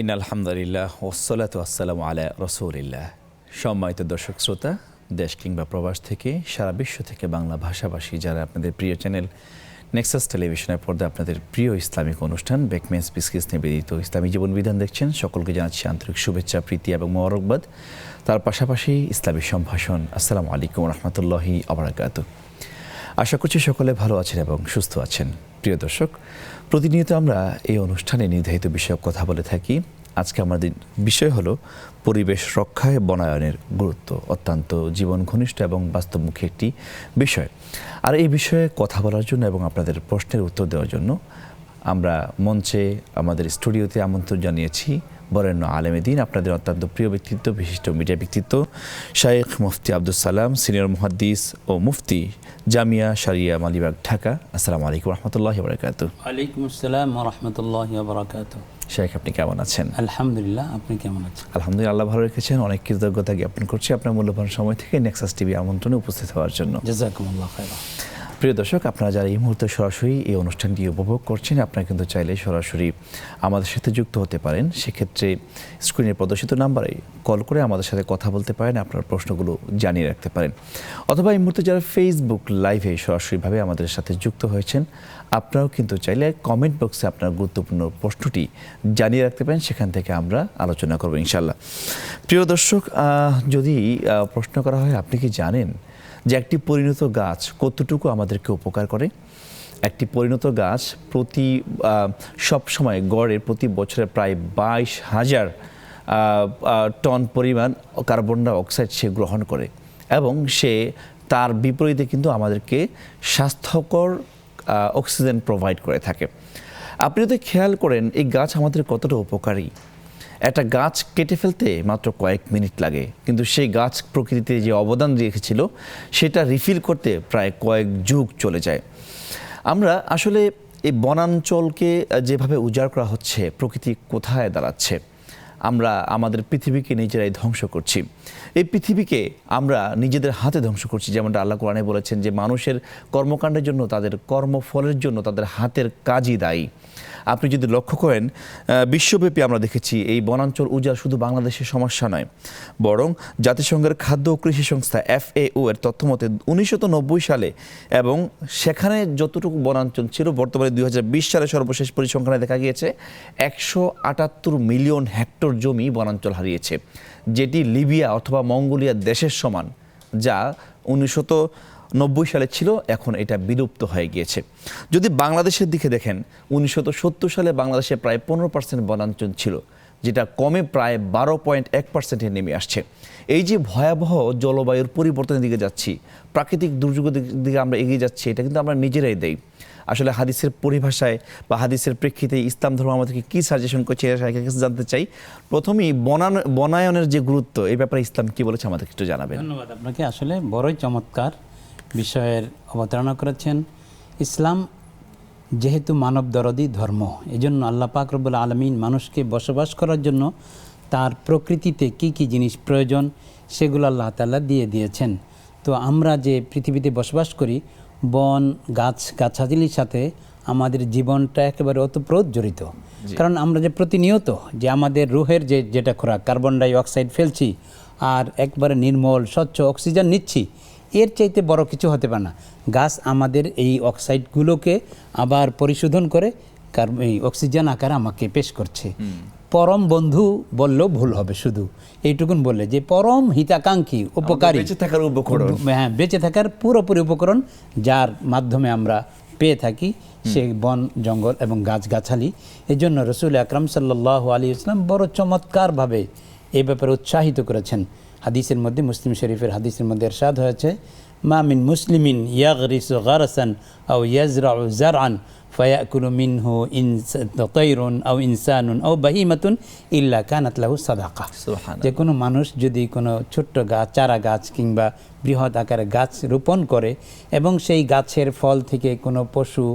আলহামদুলিল্লাহ ওয়াসসালাতু ওয়াসসালামু আলা রাসূলিল্লাহ। সম্মানিত দর্শক শ্রোতা, দেশ কিংবা প্রবাস থেকে সারা বিশ্ব থেকে বাংলা ভাষাভাষী যারা আপনাদের প্রিয় চ্যানেল নেক্সাস টেলিভিশনের পর্দায় আপনাদের প্রিয় ইসলামিক অনুষ্ঠান বেকমেন্স বিসকিস নিবেদিত ইসলামী জীবন বিধান দেখছেন, সকলকে জানাচ্ছি আন্তরিক শুভেচ্ছা, প্রীতি এবং মোবারকবাদ। তার পাশাপাশি ইসলামী সম্ভাষণ। আসসালামু আলাইকুম রহমতুল্লাহি আবরাকাতুহু। আশা করছি সকলে ভালো আছেন এবং সুস্থ আছেন। প্রিয় দর্শক, প্রতিনিয়ত আমরা এই অনুষ্ঠানে নির্ধারিত বিষয়ে কথা বলে থাকি। আজকে আমাদের বিষয় হলো পরিবেশ রক্ষায় বনায়নের গুরুত্ব। অত্যন্ত জীবন ঘনিষ্ঠ এবং বাস্তবমুখী একটি বিষয়। আর এই বিষয়ে কথা বলার জন্য এবং আপনাদের প্রশ্নের উত্তর দেওয়ার জন্য আমরা মঞ্চে আমাদের স্টুডিওতে আমন্ত্রণ জানিয়েছি বরেণ্য আলেমে দ্বীন, আপনাদের অত্যন্ত প্রিয় ব্যক্তিত্ব, বিশিষ্ট মিডিয়া ব্যক্তিত্ব শাইখ মুফতি আব্দুস সালাম, সিনিয়র মুহাদ্দিস ও মুফতি জামিয়া শারিয়া মালিবাগ, ঢাকা। আসসালামু আলাইকুম রহমতুল্লাহি ওয়া বারাকাতুহু। ওয়ালাইকুম আসসালাম ওয়া রাহমাতুল্লাহি ওয়া বারাকাতুহু। শাইখ, আপনি কেমন আছেন? আলহামদুলিল্লাহ, আপনি কেমন আছেন? আলহামদুলিল্লাহ, আল্লাহ ভালো রেখেছেন। অনেক কৃতজ্ঞতা জ্ঞাপন করছি আপনার মূল্যবান সময় থেকে নেক্সাস টিভি আমন্ত্রণে উপস্থিত হওয়ার জন্য। জাযাকুমুল্লাহ খায়রা। প্রিয় দর্শক, আপনারা যারা এই মুহূর্তে সরাসরি এই অনুষ্ঠানটি উপভোগ করছেন, আপনারা কিন্তু চাইলে সরাসরি আমাদের সাথে যুক্ত হতে পারেন। সেক্ষেত্রে স্ক্রিনে প্রদর্শিত নাম্বারে কল করে আমাদের সাথে কথা বলতে পারেন, আপনার প্রশ্নগুলো জানিয়ে রাখতে পারেন। অথবা এই মুহূর্তে যারা ফেসবুক লাইভে সরাসরিভাবে আমাদের সাথে যুক্ত হয়েছেন, আপনারাও কিন্তু চাইলে কমেন্ট বক্সে আপনার গুরুত্বপূর্ণ প্রশ্নটি জানিয়ে রাখতে পারেন, সেখান থেকে আমরা আলোচনা করব ইনশাআল্লাহ। প্রিয় দর্শক, যদি প্রশ্ন করা হয়, আপনি কি জানেন যে একটি পরিণত গাছ কতটুকু আমাদেরকে উপকার করে? একটি পরিণত গাছ সবসময় গড়ে প্রতি বছরে প্রায় 22,000 টন পরিমাণ কার্বন ডাই অক্সাইড সে গ্রহণ করে, এবং সে তার বিপরীতে কিন্তু আমাদেরকে স্বাস্থ্যকর অক্সিজেন প্রোভাইড করে থাকে। আপনি যদি খেয়াল করেন এই গাছ আমাদের কতটা উপকারী। একটা গাছ কেটে ফেলতে মাত্র কয়েক মিনিট লাগে, কিন্তু সেই গাছ প্রকৃতিতে যে অবদান রেখেছিল সেটা রিফিল করতে প্রায় কয়েক যুগ চলে যায়। আমরা আসলে এই বনাঞ্চলকে যেভাবে উজাড় করা হচ্ছে, প্রকৃতি কোথায় দাঁড়াচ্ছে? আমরা আমাদের পৃথিবীকে নিজেরাই ধ্বংস করছি। এই পৃথিবীকে আমরা নিজেদের হাতে ধ্বংস করছি। যেমনটা আল্লাহ কোরআনে বলেছেন যে মানুষের কর্মকাণ্ডের জন্য, তাদের কর্মফলের জন্য তাদের হাতের কাজই দায়ী। আপনি যদি লক্ষ্য করেন, বিশ্বব্যাপী আমরা দেখেছি এই বনাঞ্চল উজাড় শুধু বাংলাদেশের সমস্যা নয়, বরং জাতিসংঘের খাদ্য ও কৃষি সংস্থা FAO এর তথ্যমতে 1990 সালে এবং সেখানে যতটুকু বনাঞ্চল ছিল, বর্তমানে 2020 সালে সর্বশেষ পরিসংখ্যানে দেখা গিয়েছে 178 মিলিয়ন হেক্টর জমি বনাঞ্চল হারিয়েছে, যেটি লিবিয়া অথবা মঙ্গোলিয়া দেশের সমান, যা 1990 সালে ছিল, এখন এটা বিলুপ্ত হয়ে গিয়েছে। যদি বাংলাদেশের দিকে দেখেন, 1970 সালে বাংলাদেশে প্রায় 15% বনাঞ্চল ছিল, যেটা কমে প্রায় 12.1%-এ নেমে আসছে। এই যে ভয়াবহ জলবায়ুর পরিবর্তনের দিকে যাচ্ছি, প্রাকৃতিক দুর্যোগের দিকে আমরা এগিয়ে যাচ্ছি, এটা কিন্তু আমরা নিজেরাই দেই। আসলে হাদিসের পরিভাষায় বা হাদিসের প্রেক্ষিতে ইসলাম ধর্ম আমাদেরকে কী সাজেশন করছে, এটা জানতে চাই। প্রথমেই বনায়নের যে গুরুত্ব, এই ব্যাপারে ইসলাম কী বলেছে আমাদেরকে একটু জানাবেন। ধন্যবাদ আপনাকে। আসলে বড়ই চমৎকার বিষয়ের অবতারণা করেছেন। ইসলাম যেহেতু মানব দরদী ধর্ম, এজন্য আল্লাহ পাক রব্বুল আলামিন মানুষকে বসবাস করার জন্য তার প্রকৃতিতে কি কি জিনিস প্রয়োজন সেগুলো আল্লাহ তাআলা দিয়ে দিয়েছেন। তো আমরা যে পৃথিবীতে বসবাস করি, বন গাছালির সাথে আমাদের জীবনটা একেবারে ওতপ্রোত জড়িত। কারণ আমরা যে প্রতিনিয়ত যে আমাদের রুহের যেটা খোরাক, কার্বন ডাই অক্সাইড ফেলছি আর একবারে নির্মল স্বচ্ছ অক্সিজেন নিচ্ছি, এর চাইতে বড় কিছু হতে পারে না। গাছ আমাদের এই অক্সাইডগুলোকে আবার পরিশোধন করে এই অক্সিজেন আকারে আমাকে পেশ করছে। পরম বন্ধু বললেও ভুল হবে, শুধু এইটুকুন বললে যে পরম হিতাকাঙ্ক্ষী, উপকারী, হ্যাঁ, বেঁচে থাকার পুরোপুরি উপকরণ যার মাধ্যমে আমরা পেয়ে থাকি, সেই বন জঙ্গল এবং গাছগাছালি। এই জন্য রসুল আকরাম সাল্লাল্লাহু আলাইহি ওয়াসাল্লাম বড় চমৎকারভাবে এই ব্যাপারে উৎসাহিত করেছেন। হাদিসের মধ্যে, মুসলিম শরীফের হাদিসের মধ্যে ইরশাদ হয়েছে, মা মিন মুসলিমিন ইয়াগরিসু গারসান আও ইয়াজরাউ জারআন ফায়াকুলু মিনহু তায়রুন আও ইনসানুন আও বাহিমাতুন ইল্লা কানাত লাহু সাদাকা। যে কোনো মানুষ যদি কোনো ছোট্ট গাছ, চারা গাছ কিংবা বৃহৎ আকারে গাছ রোপণ করে এবং সেই গাছের ফল থেকে কোনো পশু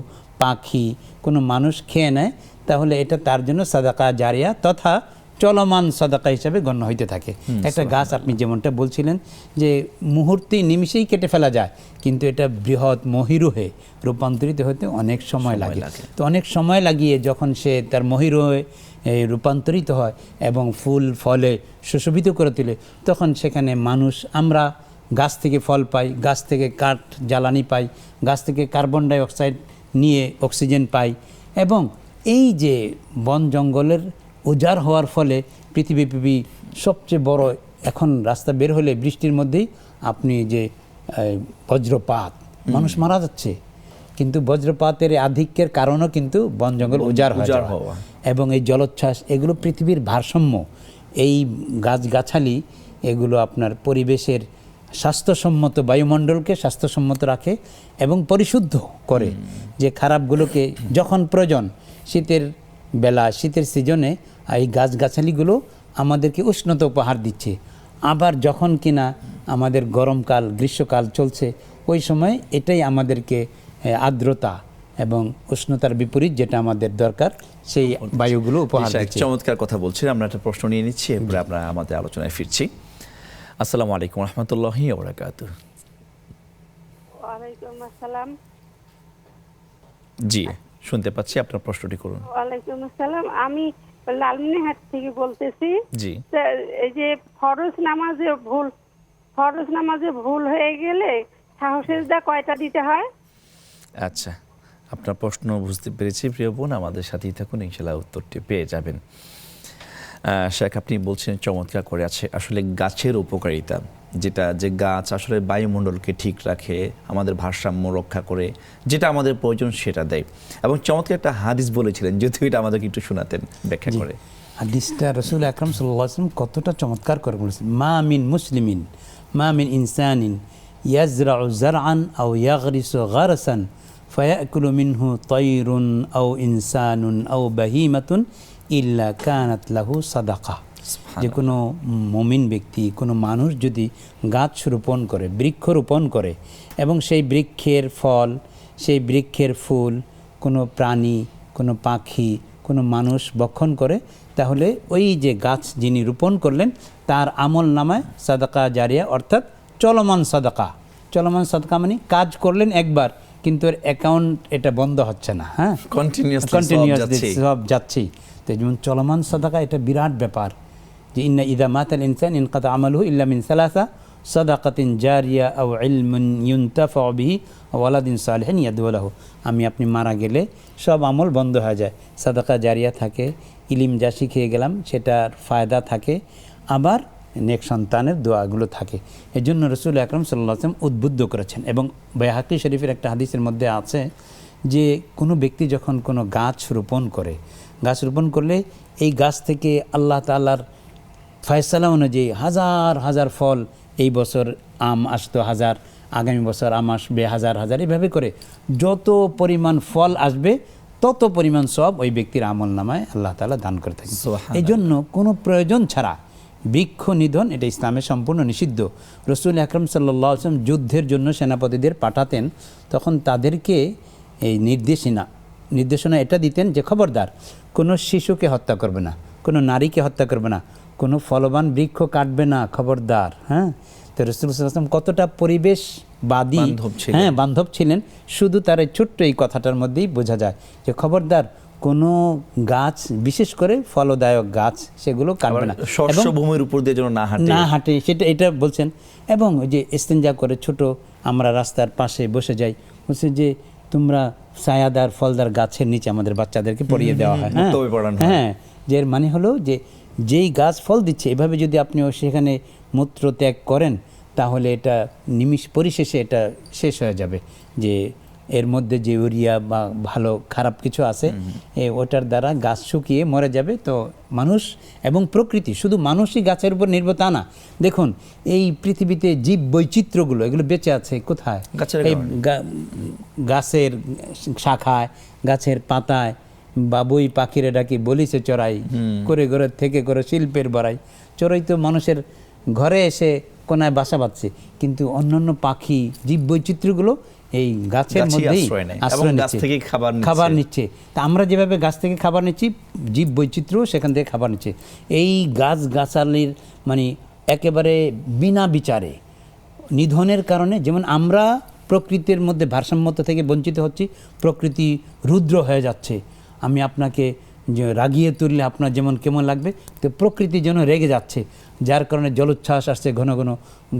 পাখি কোনো মানুষ খেয়ে নেয়, তাহলে এটা তার জন্য সাদাকা জারিয়া তথা চলমান সাদাকা হিসাবে গণ্য হইতে থাকে। একটা গাছ আপনি যেমনটা বলছিলেন যে মুহূর্তে নিমিষেই কেটে ফেলা যায়, কিন্তু এটা বৃহৎ মহিরুহে রূপান্তরিত হতে অনেক সময় লাগে। তো অনেক সময় লাগিয়ে যখন সে তার মহিরুহে রূপান্তরিত হয় এবং ফুল ফলে সুশোভিত করে তোলে, তখন সেখানে মানুষ, আমরা গাছ থেকে ফল পাই, গাছ থেকে কাঠ জ্বালানি পাই, গাছ থেকে কার্বন ডাই অক্সাইড নিয়ে অক্সিজেন পাই। এবং এই যে বন জঙ্গলের উজাড় হওয়ার ফলে পৃথিবীব্যাপী সবচেয়ে বড়, এখন রাস্তা বের হলে বৃষ্টির মধ্যেই আপনি যে বজ্রপাত, মানুষ মারা যাচ্ছে, কিন্তু বজ্রপাতের আধিক্যের কারণও কিন্তু বন জঙ্গল উজাড় হওয়া এবং এই জলোচ্ছ্বাস, এগুলো পৃথিবীর ভারসাম্য, এই গাছগাছালি এগুলো আপনার পরিবেশের স্বাস্থ্যসম্মত, বায়ুমণ্ডলকে স্বাস্থ্যসম্মত রাখে এবং পরিশুদ্ধ করে, যে খারাপগুলোকে যখন প্রয়োজন, শীতের বেলা, শীতের সিজনে এই গাছগাছালিগুলো আমাদেরকে উষ্ণতা উপহার দিচ্ছে। আবার যখন কিনা আমাদের গরমকাল, গ্রীষ্মকাল চলছে, ওই সময় এটাই আমাদেরকে আর্দ্রতা এবং উষ্ণতার বিপরীত যেটা আমাদের দরকার, সেই বায়ুগুলো উপহার দিচ্ছে। চমৎকার কথা বলছেন। আমরা একটা প্রশ্ন নিয়ে নিচ্ছি, এরপরে আমরা আমাদের আলোচনায় ফিরছি। আসসালামু আলাইকুম রহমতুল্লাহি ওয়া বারাকাতুহু। ওয়ালাইকুম আসসালাম। জি, শুনতে পাচ্ছি, আপনার প্রশ্নটি করুন। ওয়ালাইকুম আসসালাম। আমি লালমনিরহাট থেকে বলতেছি। জি। এই যে ফরজ নামাজে ভুল হয়ে গেলে সাহসেজদা কয়টা দিতে হয়? আচ্ছা, আপনার প্রশ্ন বুঝতে পেরেছি প্রিয় বোন, আমাদের সাথেই থাকুন, ইনশাআল্লাহ উত্তরটি পেয়ে যাবেন। শেখ, আপনি বলছেন চমৎকার করে আছে আসলে গাছের উপকারিতা, যেটা যে গাছ আসলে বায়ুমণ্ডলকে ঠিক রাখে, আমাদের ভারসাম্য রক্ষা করে, যেটা আমাদের প্রয়োজন সেটা দেয়। এবং চমৎকার একটা হাদিস বলেছিলেন, যদিও এটা আমাদেরকে একটু শোনাতেন ব্যাখ্যা করে। হাদিসটা রাসূল আকরাম সাল্লাল্লাহু আলাইহি ওয়াসাল্লাম কতটা চমৎকার করে বলেছেন। মা মিন মুসলিমিন, মা মিন ইনসানিন ইয়াজরাউ জারআন আও ইয়াগরিসু গারসান ফায়াকুলু মিনহু তায়রুন আও ইনসানুন আও বাহিমাতুন ইল্লা কানাত লাহু সাদাকা। যে কোনো মুমিন ব্যক্তি, কোনো মানুষ যদি গাছ রোপণ করে, বৃক্ষ রোপণ করে, এবং সেই বৃক্ষের ফল, সেই বৃক্ষের ফুল কোনো প্রাণী, কোনো পাখি, কোনো মানুষ ভক্ষণ করে, তাহলে ওই যে গাছ যিনি রোপণ করলেন তার আমল নামায় সাদাকা জারিয়া, অর্থাৎ চলমান সাদাকা। চলমান সাদাকা মানে কাজ করলেন একবার, কিন্তু এর অ্যাকাউন্ট এটা বন্ধ হচ্ছে না, হ্যাঁ, কন্টিনিউয়াসলি সব যাচ্ছেই। তো যেমন চলমান সাদাকা, এটা বিরাট ব্যাপার, যে ইন্না ইদা মাতাল ইনসান ইনকাতা আমালুহু ইল্লা মিন সালাসা সাদাকাতিন জারিয়া আও ইলমুন ইউনতাফাউ বিহি আও ওয়ালাদিন সালিহিন ইয়াদউ লাহু। আপনি মারা গেলে সব আমল বন্ধ হয়ে যায়, সাদাকা জারিয়া থাকে, ইলিম যা শিখিয়ে গেলাম সেটার ফায়দা থাকে, আবার নেক সন্তানের দোয়াগুলো থাকে। এই জন্য রাসূল আকরাম সাল্লাল্লাহু আলাইহি ওয়াসাল্লাম উদ্বুদ্ধ করেছেন। এবং বাইহাকি শরীফের একটা হাদিসের মধ্যে আছে যে কোনো ব্যক্তি যখন কোনো গাছ রোপণ করে, গাছ রোপণ করলে এই গাছ থেকে আল্লাহ তাআলার ফয়সালা অনুযায়ী হাজার হাজার ফল, এই বছর আম আসতো হাজার, আগামী বছর আম আসবে হাজার হাজার, এভাবে করে যত পরিমাণ ফল আসবে তত পরিমাণ সব ওই ব্যক্তির আমল নামায় আল্লাহ তাআলা দান করে থাকেন। এই জন্য কোনো প্রয়োজন ছাড়া বৃক্ষ নিধন, এটা ইসলামে সম্পূর্ণ নিষিদ্ধ। রাসূল আকরাম সাল্লাল্লাহু আলাইহি ওয়াসাল্লাম যুদ্ধের জন্য সেনাপতিদের পাঠাতেন, তখন তাদেরকে এই নির্দেশনা এটা দিতেন যে খবরদার কোনো শিশুকে হত্যা করবে না, কোনো নারীকে হত্যা করবে না, কোনো ফলবান বৃক্ষ কাটবে না, খবরদার। হ্যাঁ, তো রাসূল সাল্লাল্লাহু আলাইহি ওয়াসাল্লাম কতটা পরিবেশবাদী, হ্যাঁ, বান্ধব ছিলেন, শুধু তার এই ছোট্ট এই কথাটার মধ্যেই বোঝা যায় যে খবরদার কোনো গাছ, বিশেষ করে ফলদায়ক গাছ, সেগুলো কাটবে না, শস্যভূমির উপর দিয়ে যেন না হাঁটে, সেটা এটা বলছেন। এবং ওই যে ইস্তেঞ্জা করে ছোট আমরা রাস্তার পাশে বসে যাই, বলছে যে তোমরা ছায়াদার ফলদার গাছের নিচে আমাদের বাচ্চাদেরকে পড়িয়ে দেওয়া হয়। হ্যাঁ, যে এর মানে হলো যে যেই গাছ ফল দিচ্ছে, এভাবে যদি আপনিও সেখানে মূত্র ত্যাগ করেন, তাহলে এটা পরিশেষে এটা শেষ হয়ে যাবে, যে এর মধ্যে যে ইউরিয়া বা ভালো খারাপ কিছু আছে, ওটার দ্বারা গাছ শুকিয়ে মরে যাবে। তো মানুষ এবং প্রকৃতি, শুধু মানুষই গাছের উপর নির্ভর তা না। দেখুন এই পৃথিবীতে জীব বৈচিত্র্যগুলো, এগুলো বেঁচে আছে কোথায়? এই গাছের শাখায়, গাছের পাতায়, বাবুই পাখিরে ডাকি বলিছে চড়াই, করে ঘরের থেকে করে শিল্পের বড়াই। চড়াই তো মানুষের ঘরে এসে কোনায় বাসা বাঁধছে, কিন্তু অন্যান্য পাখি, জীব বৈচিত্র্যগুলো এই গাছের মধ্যেই আশ্রয় নিচ্ছে, খাবার নিচ্ছে। তা আমরা যেভাবে গাছ থেকে খাবার নিচ্ছি, জীব বৈচিত্র্য সেখান থেকে খাবার নিচ্ছে। এই গাছগাছালির মানে একেবারে বিনা বিচারে নিধনের কারণে, যেমন আমরা প্রকৃতির মধ্যে ভারসাম্যতা থেকে বঞ্চিত হচ্ছি, প্রকৃতি রুদ্র হয়ে যাচ্ছে। আমি আপনাকে যে রাগিয়ে তুললে আপনার যেমন কেমন লাগবে, তো প্রকৃতি যেন রেগে যাচ্ছে, যার কারণে জলোচ্ছ্বাস আসছে, ঘন ঘন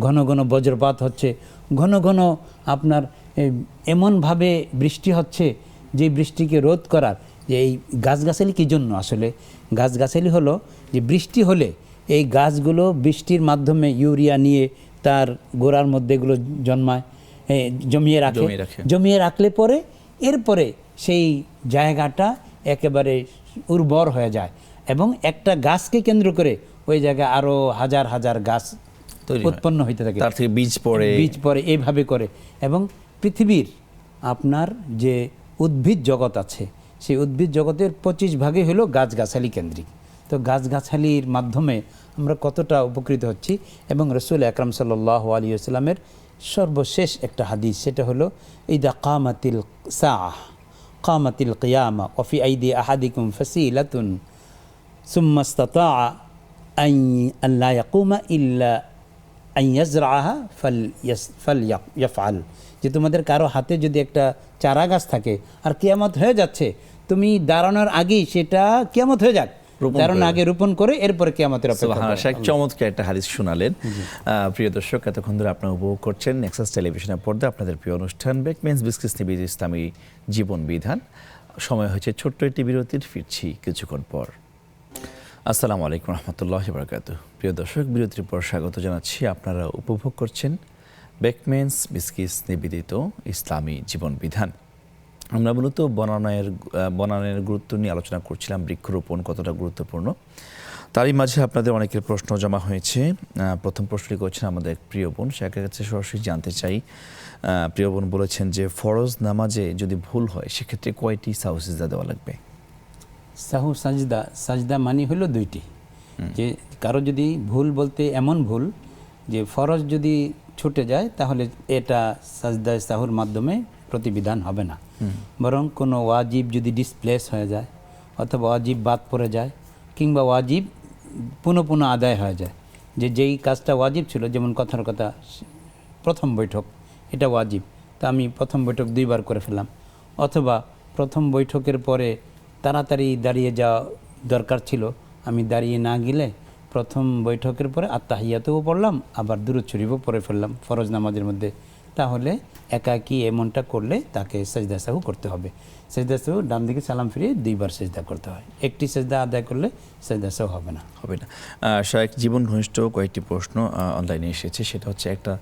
ঘন ঘন বজ্রপাত হচ্ছে, ঘন ঘন আপনার এমনভাবে বৃষ্টি হচ্ছে যে বৃষ্টিকে রোধ করার যে এই গাছগাছালি কী জন্য? আসলে গাছগাছালি হলো যে বৃষ্টি হলে এই গাছগুলো বৃষ্টির মাধ্যমে ইউরিয়া নিয়ে তার গোড়ার মধ্যে এগুলো জন্মায়, জমিয়ে রাখলে পরে এরপরে সেই জায়গাটা একেবারে উর্বর হয়ে যায় এবং একটা গাছকে কেন্দ্র করে ওই জায়গায় আরও হাজার হাজার গাছ উৎপন্ন হইতে থাকে, তার থেকে বীজ পড়ে এইভাবে করে। এবং পৃথিবীর আপনার যে উদ্ভিদ জগৎ আছে সেই উদ্ভিদ জগতের 25 ভাগই হলো গাছগাছালি কেন্দ্রিক। তো গাছগাছালির মাধ্যমে আমরা কতটা উপকৃত হচ্ছি। এবং রসুল আকরাম সাল্লাল্লাহু আলাইহি ওয়াসাল্লামের সর্বশেষ একটা হাদিস, সেটা হলো ইদা কামাতিল সাআহ কামাতিল কিয়ামা ওয়া ফি আইদি আহাদিকুম ফাসিলাতুন সুম্মা ইসতাতাআ আন লা ইয়াকুমা ইল্লা আন ইয়াজরাআহা ফালইয়াফআল, যে তোমাদের কারো হাতে যদি একটা চারা গাছ থাকে আর কিয়ামত হয়ে যাচ্ছে, তুমি দাঁড়ানোর আগেই সেটা কিয়ামত হয়ে যাক, দাঁড়ানোর আগে রোপণ করে এরপরে কিয়ামতের অপেক্ষা করো। চমৎকার একটা হাদিস শোনালেন। প্রিয় দর্শক, এতক্ষণ ধরে আপনারা উপভোগ করছেন নেক্সাস টেলিভিশনের পর্দা আপনাদের প্রিয় অনুষ্ঠান বেকমেন্স বিস্কিটস নিবেদিত ইসলামী জীবন বিধান। সময় হয়েছে ছোট্ট একটি বিরতির, ফিরছি কিছুক্ষণ পর। আসসালামু আলাইকুম রহমতুল্লাহি ওয়া বারাকাতুহু। প্রিয় দর্শক, বিরতির পর স্বাগত জানাচ্ছি। আপনারা উপভোগ করছেন বেকমেন্স বিস্কিটস নিবেদিত ইসলামী জীবন বিধান। আমরা মূলত বনায়নের গুরুত্ব নিয়ে আলোচনা করছিলাম, বৃক্ষরোপণ কতটা গুরুত্বপূর্ণ। তারই মাঝে আপনাদের অনেকের প্রশ্ন জমা হয়েছে। প্রথম প্রশ্নটি করছেন আমাদের এক প্রিয় বোন, সে কাছে সরাসরি জানতে চাই। প্রিয় বোন বলেছেন যে ফরজ নামাজে যদি ভুল হয় সেক্ষেত্রে কয়টি সাহু সিজদা দেওয়া লাগবে? সাহু সাজদা মানে হলো দুইটি। যে কারো যদি ভুল বলতে এমন ভুল যে ফরজ যদি ছুটে যায় তাহলে এটা সাজদায় সাহুর মাধ্যমে প্রতিবিধান হবে না, বরং কোনো ওয়াজিব যদি ডিসপ্লেস হয়ে যায় অথবা ওয়াজিব বাদ পড়ে যায় কিংবা ওয়াজিব পুনঃ আদায় হয়ে যায়, যেই কাজটা ওয়াজিব ছিল, যেমন কথার কথা প্রথম বৈঠক এটা ওয়াজিব, তা আমি প্রথম বৈঠক 2 বার করে ফেললাম, অথবা প্রথম বৈঠকের পরে তাড়াতাড়ি দাঁড়িয়ে যাওয়া দরকার ছিল, আমি দাঁড়িয়ে না গেলে প্রথম বৈঠকের পরে আত্তাহিয়াতেও পড়লাম, আবার দুরূদ শরীফও পড়ে ফেললাম ফরজ নামাজের মধ্যে, তাহলে একাকি এমনটা করলে তাকে সেজদা সাহু করতে হবে। সেজদা সাহু ডান দিকে সালাম ফিরিয়ে 2 বার সেজদা করতে হয়, একটি সেজদা আদায় করলে সেজদা সাহু হবে না। শায়েখ, জীবন ঘনিষ্ঠ কয়েকটি প্রশ্ন অনলাইনে এসেছে। সেটা হচ্ছে একটা,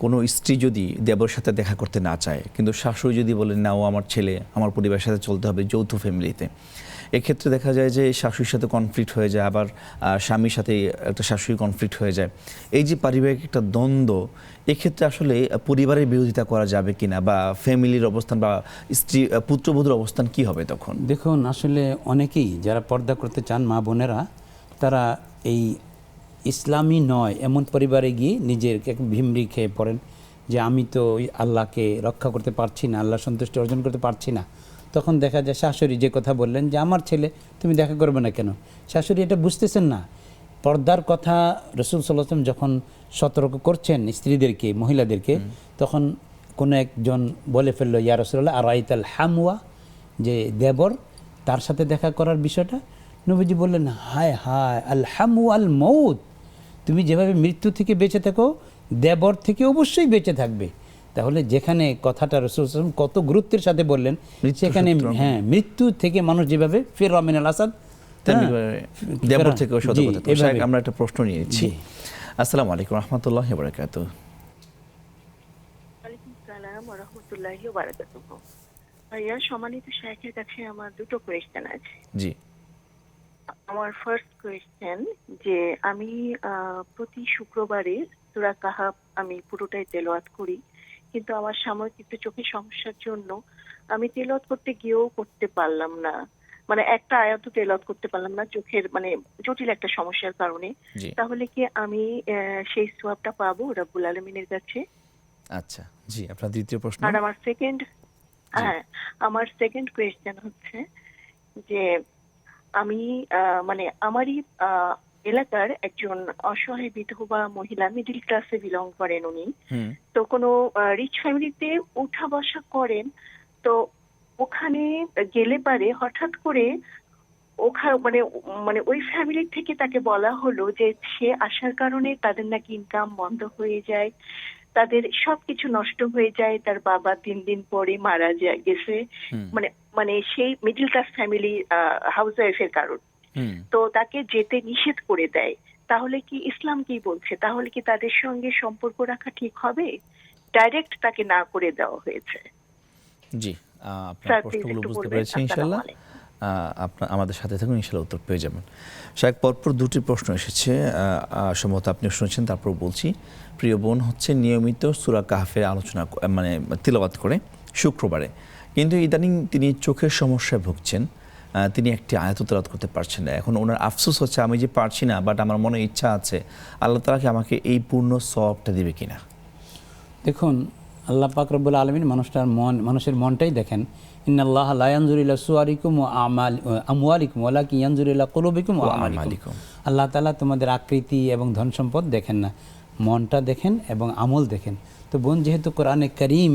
কোনো স্ত্রী যদি দেবর সাথে দেখা করতে না চায় কিন্তু শাশুড়ি যদি বলেন না, ও আমার ছেলে, আমার পরিবারের সাথে চলতে হবে, যৌথ ফ্যামিলিতে, এক্ষেত্রে দেখা যায় যে শাশুড়ির সাথে কনফ্লিক্ট হয়ে যায়, আবার স্বামীর সাথে একটা শাশুড়ি কনফ্লিক্ট হয়ে যায়। এই যে পারিবারিক একটা দ্বন্দ্ব, এক্ষেত্রে আসলে পরিবারের বিরোধিতা করা যাবে কিনা, বা ফ্যামিলির অবস্থান বা স্ত্রী পুত্রবধূর অবস্থান কি হবে তখন? দেখুন, আসলে অনেকেই যারা পর্দা করতে চান, মা বোনেরা, তারা এই ইসলামী নয় এমন পরিবারে গিয়ে নিজেরকে ভিমরি খেয়ে পড়েন যে আমি তো আল্লাহকে রক্ষা করতে পারছি না, আল্লাহ সন্তুষ্টি অর্জন করতে পারছি না। তখন দেখা যায় শাশুড়ি যে কথা বললেন যে আমার ছেলে তুমি দেখা করবে না কেন, শাশুড়ি এটা বুঝতেছেন না। পর্দার কথা রাসূল সাল্লাল্লাহু আলাইহি ওয়াসাল্লাম যখন সতর্ক করছেন স্ত্রীদেরকে, মহিলাদেরকে, তখন কোনো একজন বলে ফেললো, ইয়া রাসূলুল্লাহ আরাইতাল হামওয়া, যে দেবর, তার সাথে দেখা করার বিষয়টা। নবীজি বললেন, হায় হায়, আল হামু আল মউত, তুমি যেভাবে মৃত্যু থেকে বেঁচে থাকো দেবর থেকে অবশ্যই বেঁচে থাকবে। তাহলে যেখানে কথাটা রাসূল সাল্লাল্লাহু আলাইহি ওয়াসাল্লাম কত গুরুত্বের সাথে বললেন, সেখানে হ্যাঁ, মৃত্যু থেকে মানুষ যেভাবে ফিররা মিনাল আসাদ, দেবর থেকে সতর্ক থাকতে হবে। আমরা একটা প্রশ্ন নিয়েছি। আসসালামু আলাইকুম রহমতুল্লাহি ওয়া বারাকাতুহু। ওয়ালাইকুম সালাম ওয়া রাহমাতুল্লাহি ওয়া বারাকাতুহু। ভাইয়া, সম্মানিত শাইখের কাছে আমার 2টো কোয়েশ্চেন আছে। জি। আমার ফার্স্ট কোয়েশ্চেন, যে আমি প্রতি শুক্রবারে সূরা কাহাফ আমি পুরোটাই তেলাওয়াত করি, কিন্তু আমার সাময়িক একটু চোখের সমস্যার জন্য আমি তেলাওয়াত করতে গিয়েও করতে পারলাম না, মানে একটা আয়াতও তেলাওয়াত করতে পারলাম না, চোখের মানে জটিল একটা সমস্যার কারণে। তাহলে কি আমি সেই সওয়াবটা পাবো রব্বুল আলামিনের কাছে? আচ্ছা, জি। আপনার দ্বিতীয় প্রশ্ন? আর আমার সেকেন্ড কোয়েশ্চেন হচ্ছে যে আমি মানে আমারই এলাকার একজন অসহায় বিধবা মহিলা, মিডিল ক্লাসে বিলং করেন উনি, তো কোনো রিচ ফ্যামিলিতে উঠা বসা করেন, তো ওখানে গেলে পারে হঠাৎ করে মানে মানে ওই ফ্যামিলি থেকে তাকে বলা হলো যে সে আসার কারণে তাদের নাকি ইনকাম বন্ধ হয়ে যায়, তাদের সবকিছু নষ্ট হয়ে যায়, তার বাবা 3 দিন পরে মারা গেছে, মানে মানে সেই মিডল ক্লাস ফ্যামিলি হাউস ওয়াইফের কারণ। তো তাকে যেতে নিষেধ করে দেয়। তাহলে কি ইসলাম কি বলছে? তাহলে কি তাদের সঙ্গে সম্পর্ক রাখা ঠিক হবে? ডাইরেক্ট তাকে না করে দেওয়া হয়েছে। জি, আপনার স্যার, প্রশ্নগুলো একটু বুঝতে বলবেন। পেরেছি ইনশাল্লাহ। আসসালামু আলাইকুম। আপনার আমাদের সাথে থাকুন, ইনশাল্লাহ উত্তর পেয়ে যাবেন। শায়েখ, পরপর দুটি প্রশ্ন এসেছে, সম্ভবত আপনি শুনেছেন, তারপর বলছি। প্রিয় বোন হচ্ছে নিয়মিত সূরা কাহফের আলোচনা মানে তিলাওয়াত করে শুক্রবারে, কিন্তু ইদানিং তিনি চোখের সমস্যায় ভুগছেন, তিনি একটি আয়াত তিলাওয়াত করতে পারছেন না। এখন ওনার আফসোস হচ্ছে আমি যে পারছি না, বাট আমার মনে ইচ্ছা আছে, আল্লাহ তাআলা কি আমাকে এই পূর্ণ সওয়াবটা দিবে কিনা? দেখুন, আল্লাহ পাক রব্বুল আলামিন মানুষের মনটাই দেখেন। ইন্নাল্লাহ লা ইয়ানজুরু ইলা সুওয়ারিকুম ওয়া আমওয়ালিকুম ওয়ালাকিন ইয়ানজুরু ইলা কুলুবিকুম ওয়া আমালিকুম। আল্লাহ তাআলা তোমাদের আকৃতি এবং ধন সম্পদ দেখেন না, মনটা দেখেন এবং আমল দেখেন। তো বোন যেহেতু কোরআনে কারীম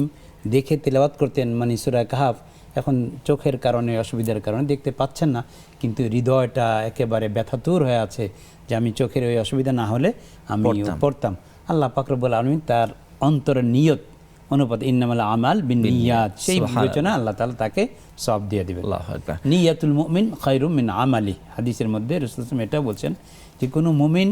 দেখে তেলাওয়াত করতেন, মানে সূরা কাহফ, এখন চোখের কারণে, অসুবিধার কারণে দেখতে পাচ্ছেন না, কিন্তু হৃদয়টা একেবারে ব্যথাতুর হয়ে আছে যে আমি চোখের ওই অসুবিধা না হলে আমি পড়তাম। আল্লাহ পাক রব্বুল আলামিন তার অন্তরের নিয়ত অনুপাত ইন্নামাল আমাল বিন্নিয়াত, সেই বিবেচনা আল্লাহ তাআলা তাকে সওয়াব দিয়ে দিবেন। আল্লাহু আকবার। নিয়াতুল মুমিন খায়রুম মিন আমালি, হাদিসের মধ্যে রাসূল সাল্লাল্লাহু আলাইহি ওয়াসাল্লাম এটা বলছেন যে কোনো মুমিন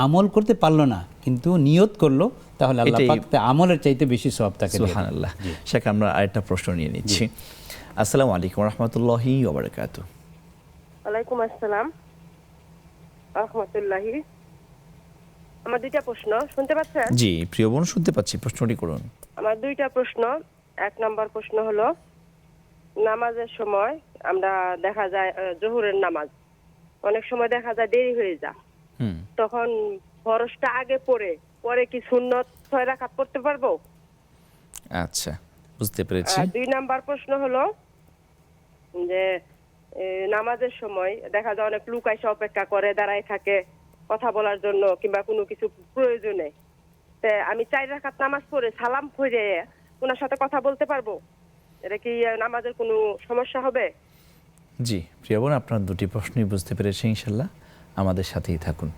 আমল করতে পারলো না কিন্তু নিয়ত করলো, তাহলে আল্লাহ পাক তার আমলের চাইতে বেশি সওয়াব তাকে দিবেন। সুবহানাল্লাহ। শেখ, আমরা আরেকটা প্রশ্ন নিয়ে নিচ্ছি। আসসালামু আলাইকুম ওয়া রাহমাতুল্লাহি ওয়া বারাকাতুহু। ওয়ালাইকুম আসসালাম রাহমাতুল্লাহি। আমার দুইটা প্রশ্ন, শুনতে পাচ্ছেন? জি প্রিয় বোন, শুনতে পাচ্ছি, প্রশ্নটি করুন। আমার দুইটা প্রশ্ন। এক নম্বর প্রশ্ন হলো, নামাজের সময় আমরা দেখা যায় জোহরের নামাজ অনেক সময় দেখা যায় দেরি হয়ে যায়, তখন ফরজটা আগে পরে কি সুন্নত 6 রাকাত পড়তে পারবো? আচ্ছা, বুঝতে পেরেছি। দুই নাম্বার প্রশ্ন হলো যে নামাজের সময় দেখা যায় অনেক লোক এসে অপেক্ষা করে, দাঁড়ায় থাকে কথা বলার জন্য কিংবা কোনো কিছু প্রয়োজনে, আমি 4 রাকাত নামাজ পড়ে সালাম পড়ে ওনার সাথে কথা বলতে পারবো? এটা কি নামাজের কোনো সমস্যা হবে? জি প্রিয় বোন, আপনার দুটি প্রশ্নই বুঝতে পেরেছি ইনশাল্লাহ, আমাদের সাথেই থাকুন।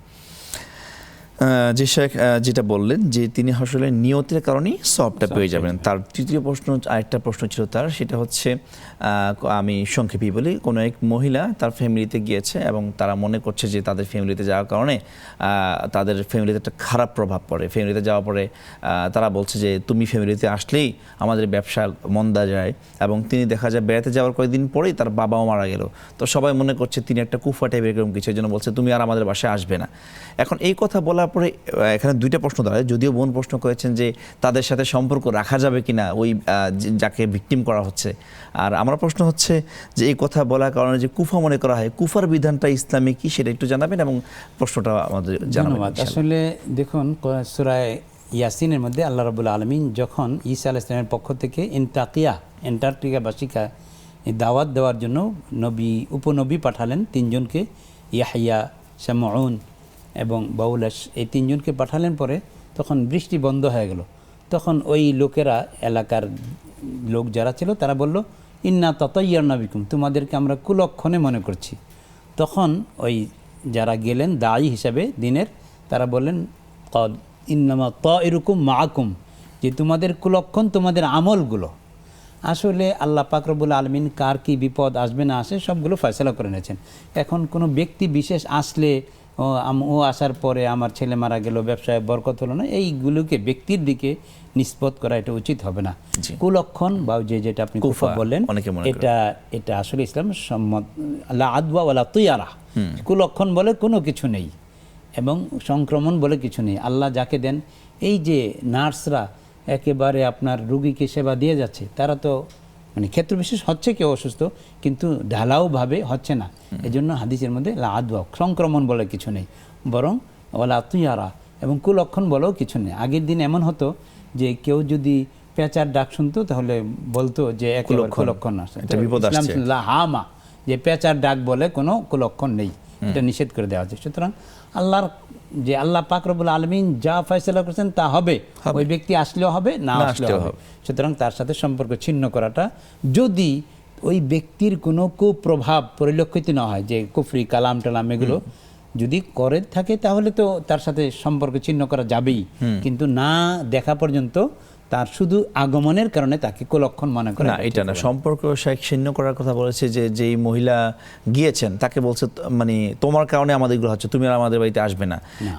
যে শেখ যেটা বললেন যে তিনি আসলে নিয়তের কারণেই সওয়াবটা পেয়ে যাবেন। তার তৃতীয় প্রশ্ন, আরেকটা প্রশ্ন ছিল তার, সেটা হচ্ছে আমি সংক্ষেপেই বলি, কোনো এক মহিলা তার ফ্যামিলিতে গিয়েছে এবং তারা মনে করছে যে তাদের ফ্যামিলিতে যাওয়ার কারণে তাদের ফ্যামিলিতে একটা খারাপ প্রভাব পড়ে। ফ্যামিলিতে যাওয়ার পরে তারা বলছে যে তুমি ফ্যামিলিতে আসলেই আমাদের ব্যবসা মন্দা যায়, এবং তিনি দেখা যায় বেড়াতে যাওয়ার কয়েকদিন পরেই তার বাবাও মারা গেল। তো সবাই মনে করছে তিনি একটা কুফা টাইপের এরকম কিছু, জন্য বলছে তুমি আর আমাদের বাসায় আসবে না। এখন এই কথা বলার পরে এখানে দুইটা প্রশ্ন দাঁড়ায়। যদিও বোন প্রশ্ন করেছেন যে তাদের সাথে সম্পর্ক রাখা যাবে কিনা ওই যাকে ভিকটিম করা হচ্ছে, আর আমার প্রশ্ন হচ্ছে যে এই কথা বলার কারণে যে কুফা মনে করা হয়, কুফার বিধানটা ইসলামে কি সেটা একটু জানাবেন এবং প্রশ্নটা আমাদের জানাবেন। আসলে দেখুন, সূরা ইয়াসিনের মধ্যে আল্লাহ রাব্বুল আলামিন যখন ঈসা আলাইহিস সালামের পক্ষ থেকে এন্টার্কটিকাবাসীকে দাওয়াত দেওয়ার জন্য উপনবী পাঠালেন 3 জনকে, ইয়াহইয়া, শামউন এবং বাউলাস, এই 3 জনকে পাঠালেন। পরে তখন বৃষ্টি বন্ধ হয়ে গেল। তখন ওই লোকেরা, এলাকার লোক যারা ছিল, তারা বলল ইন্না তাতায়্যারনা বিকুম, তোমাদেরকে আমরা কুলক্ষণে মনে করছি। তখন ওই যারা গেলেন দায়ী হিসাবে দিনের, তারা বললেন ক্বাল ইন্নামা তায়রুকুম মাআকুম, যে তোমাদের কুলক্ষণ তোমাদের আমলগুলো। আসলে আল্লাহ পাক রব্বুল আলামিন কার কি বিপদ আসবে না আসে সবগুলো ফয়সালা করে নিয়েছেন। এখন কোনো ব্যক্তি বিশেষ আসলে ও আসার পরে আমার ছেলে মারা গেল, ব্যবসায় বরকত হলো না, এইগুলোকে ব্যক্তির দিকে নিষ্পত করা এটা উচিত হবে না। কুলক্ষণ বা যেটা আপনি কুফা বললেন, এটা আসলে ইসলাম সম্মত। লা আদওয়া ওয়ালা তুয়ারা, কুলক্ষণ বলে কোনো কিছু নেই এবং সংক্রমণ বলে কিছু নেই। আল্লাহ যাকে দেন, এই যে নার্সরা একেবারে আপনার রুগীকে সেবা দিয়ে যাচ্ছে, তারা তো মানে ক্ষেত্র বিশেষ হচ্ছে কেউ অসুস্থ, কিন্তু ঢালাওভাবে হচ্ছে না। এই জন্য হাদিসের মধ্যে লা আদওয়া, সংক্রমণ বলে কিছু নেই, বরং ওয়ালা তুয়ারা এবং কুলক্ষণ বলেও কিছু নেই। আগের দিন এমন হতো যে কেউ যদি পেঁচার ডাক শুনতো তাহলে বলতো যে একেবারে কুলক্ষণ আসে, হামা, যে পেঁচার ডাক বলে কোনো কুলক্ষণ নেই, এটা নিষেধ করে দেওয়া হচ্ছে। সুতরাং আল্লাহ পাক রব্বুল আলামিন যা ফয়সালা করেছেন তা হবে, ওই ব্যক্তি আসলেও হবে, না আসলেও হবে। সুতরাং তার সাথে সম্পর্ক ছিন্ন করাটা, যদি ওই ব্যক্তির কোনো কুপ্রভাব পরিলক্ষিত না হয়, যে কুফরি কালাম টালাম এগুলো যদি করে থাকে তাহলে তো তার সাথে সম্পর্ক ছিন্ন করা যাবেই, কিন্তু না দেখা পর্যন্ত তার শুধু আগমনের কারণে তাকে কুলক্ষণ মনে করে না, এটা না, সম্পর্ক ছিন্ন করার কথা বলেছে। যে যেই মহিলা গিয়েছেন তাকে বলছে মানে তোমার কারণে আমাদের এগুলো হচ্ছে, তুমি আর আমাদের বাড়িতে আসবে না।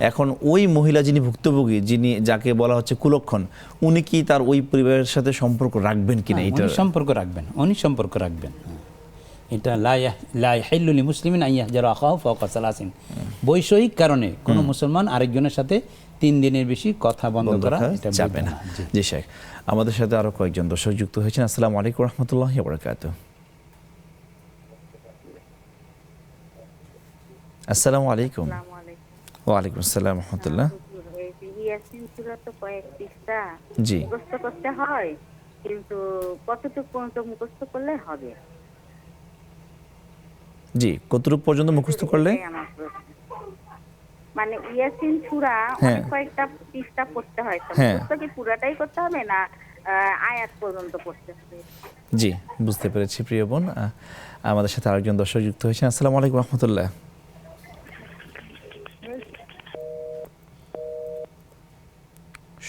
এখন ওই মহিলা যিনি ভুক্তভোগী, যিনি যাকে বলা হচ্ছে কুলক্ষণ, উনি কি তার ওই পরিবারের সাথে সম্পর্ক রাখবেন কিনা? এটা উনি সম্পর্ক রাখবেন। এটা লা ইয়াহিল্লু লিমুসলিমিন আন ইয়াহজারা আখাহু ফাওকা সালাসিন। বৈষয়িক কারণে কোনো মুসলমান আরেকজনের সাথে 3 দিনের বেশি কথা বন্ধ করা এটা যাবে না। জি শেখ, আমাদের সাথে আরো কয়েকজন দর্শক যুক্ত হয়েছেন। আসসালামু আলাইকুম রহমতুল্লাহি ওয়া বারাকাতুহু। আসসালামু আলাইকুম। ওয়া আলাইকুম আসসালাম রহমতুল্লাহ। ইয়াসিন সূরা তো কয়েক পৃষ্ঠা জি মুখস্থ করতে হয়, কিন্তু কতটুকু পর্যন্ত মুখস্থ করলে হবে? জি, কতটুকু পর্যন্ত মুখস্থ করলে? এটাই আমার প্রশ্ন। মানে ইয়াসিন সূরা হ্যাঁ। অনেক কয়েকটা পৃষ্ঠা পড়তে হয়, তো হ্যাঁ। মুখস্থ কি পুরাটাই করতে হবে না আয়াত পর্যন্ত পড়তে হবে? জি, বুঝতে পেরেছি প্রিয় বোন। আমাদের সাথে আরেকজন দর্শক যুক্ত হয়েছেন। আসসালামু আলাইকুম রহমতুল্লাহ।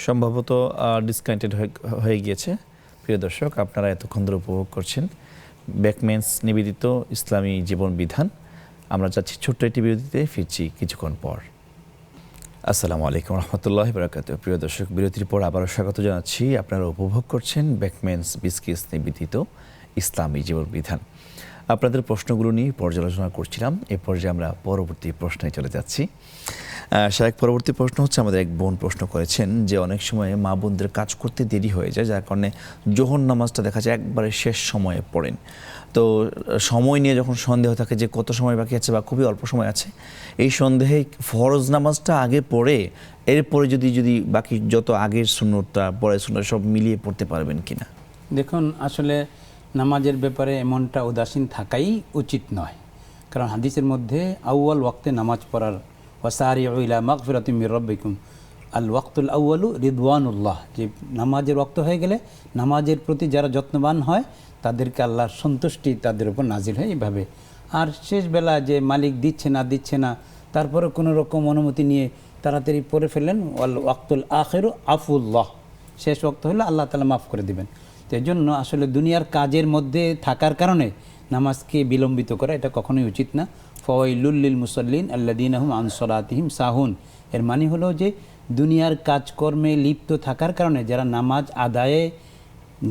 সম্ভবত ডিসকানেক্টেড হয়ে গিয়েছে। প্রিয় দর্শক, আপনারা এতক্ষণ ধরে উপভোগ করছেন ব্যাকমেন্স নিবেদিত ইসলামী জীবন বিধান। আমরা যাচ্ছি ছোট্ট একটি বিরতিতে, ফিরছি কিছুক্ষণ পর। আসসালামু আলাইকুম রহমতুল্লাহি ওয়া বারাকাতুহু। প্রিয় দর্শক, বিরতির পর আবারও স্বাগত জানাচ্ছি। আপনারা উপভোগ করছেন ব্যাকমেন্স বিস্কিটস নিবেদিত ইসলামী জীবন বিধান। আপনাদের প্রশ্নগুলো নিয়ে পর্যালোচনা করছিলাম। এ পর্যায়ে আমরা পরবর্তী প্রশ্নে চলে যাচ্ছি। শায়েখ, পরবর্তী প্রশ্ন হচ্ছে, আমাদের এক বোন প্রশ্ন করেছেন যে অনেক সময় মা বোনদের কাজ করতে দেরি হয়ে যায়, যার কারণে জোহর নামাজটা দেখা যায় একবারে শেষ সময়ে পড়েন। তো সময় নিয়ে যখন সন্দেহ থাকে যে কত সময় বাকি আছে বা খুবই অল্প সময় আছে, এই সন্দেহে ফরজ নামাজটা আগে পড়ে এরপরে যদি বাকি যত আগের সুন্নতটা পরে সুন্নত সব মিলিয়ে পড়তে পারবেন কিনা? দেখুন, আসলে নামাজের ব্যাপারে এমনটা উদাসীন থাকাই উচিত নয়, কারণ হাদিসের মধ্যে আউয়াল ওয়াক্তে নামাজ পড়ার ওয়াসারিউ ইলা মাগফিরাতিম মির রাব্বিকুম আল ওয়াক্তুল আউয়ালু রিদওয়ানুল্লাহ, যে নামাজের ওয়াক্ত হয়ে গেলে নামাজের প্রতি যারা যত্নবান হয় তাদেরকে আল্লাহর সন্তুষ্টি তাদের উপর নাজিল হয় এইভাবে। আর শেষ বেলা যে মালিক দিচ্ছে না তারপরে কোনো রকম অনুমতি নিয়ে তাড়াতাড়ি পড়ে ফেললেন, আল ওয়াক্তুল আখিরু আফুল্লাহ, শেষ ওয়াক্ত হলে আল্লাহ তাআলা মাফ করে দিবেন। তো এই জন্য আসলে দুনিয়ার কাজের মধ্যে থাকার কারণে নামাজকে বিলম্বিত করা এটা কখনোই উচিত না। ফাওয়াইলুল লিল মুসাল্লিন আল্লাযীনা হুম আন সালাতিহিম সাহুন, এর মানে হলো যে দুনিয়ার কাজকর্মে লিপ্ত থাকার কারণে যারা নামাজ আদায়ে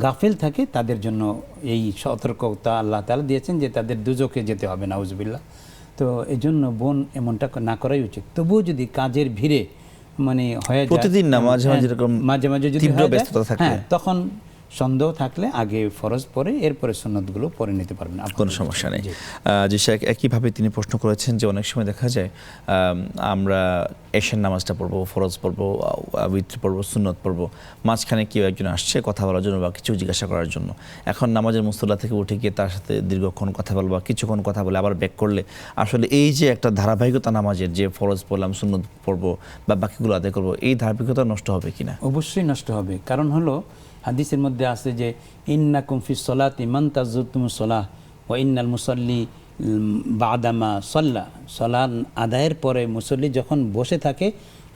গাফেল থাকে তাদের জন্য এই সতর্কতা আল্লাহ তাআলা দিয়েছেন যে তাদের দুজকে যেতে হবে, নাউজুবিল্লাহ। তো এই জন্য বোন এমনটা না করাই উচিত। তবুও যদি কাজের ভিড়ে মানে হয়ে যায় প্রতিদিন না, মাঝে মাঝে এরকম মাঝে যদি তীব্র হয়ে যায়, ব্যস্ততা থাকলে, হ্যাঁ, তখন সন্দেহ থাকলে আগে ফরজ পরে এরপরে সুন্নতগুলো পরে নিতে পারবেন, কোনো সমস্যা নেই। জি শেখ, একইভাবে তিনি প্রশ্ন করেছেন যে অনেক সময় দেখা যায় আমরা এশার নামাজটা পড়বো, ফরজ পড়বো, উইত্র পড়বো, সুন্নত পড়বো, মাঝখানে কেউ একজন আসছে কথা বলার জন্য বা কিছু জিজ্ঞাসা করার জন্য। এখন নামাজের মুসল্লা থেকে উঠে গিয়ে তার সাথে দীর্ঘক্ষণ কথা বলবো বা কিছুক্ষণ কথা বলে আবার ব্যাক করলে আসলে এই যে একটা ধারাবাহিকতা নামাজের, যে ফরজ পড়লাম, সুন্নত পড়বো বা বাকিগুলো আদায় করবো, এই ধারাবাহিকতা নষ্ট হবে কিনা? অবশ্যই নষ্ট হবে। কারণ হলো হাদিসের মধ্যে আছে যে ইন্নাকুম ফিস সলাতি মান তাযুতুমুস সালাহ ওয়া ইন্নাল মুসাল্লি বাদামা সাল্লা, সালাত আদায়ের পরে মুসল্লি যখন বসে থাকে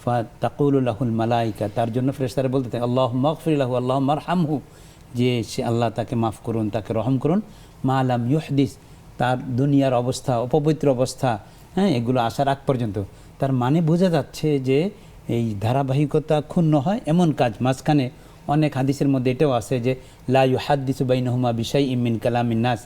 ফাতাকুলু লাহুল মালাইকা, তার জন্য ফেরেশতারা বলতে থাকে আল্লাহুম্মা আগফির লাহু আল্লাহুম্মা আরহামহু, যে সে আল্লাহ তাকে মাফ করুন, তাকে রহম করুন, মা লাম ইউহদিস, তার দুনিয়ার অবস্থা, অপবিত্র অবস্থা, হ্যাঁ, এগুলো আসার আগ পর্যন্ত। তার মানে বোঝা যাচ্ছে যে এই ধারাবাহিকতা ক্ষুণ্ণ হয় এমন কাজ মাঝখানে। অনেক হাদিসের মধ্যে এটাও আছে যে লা ইউহাদ্দিসু বাইনাহুমা বিশাইইন মিন কালামিন নাস,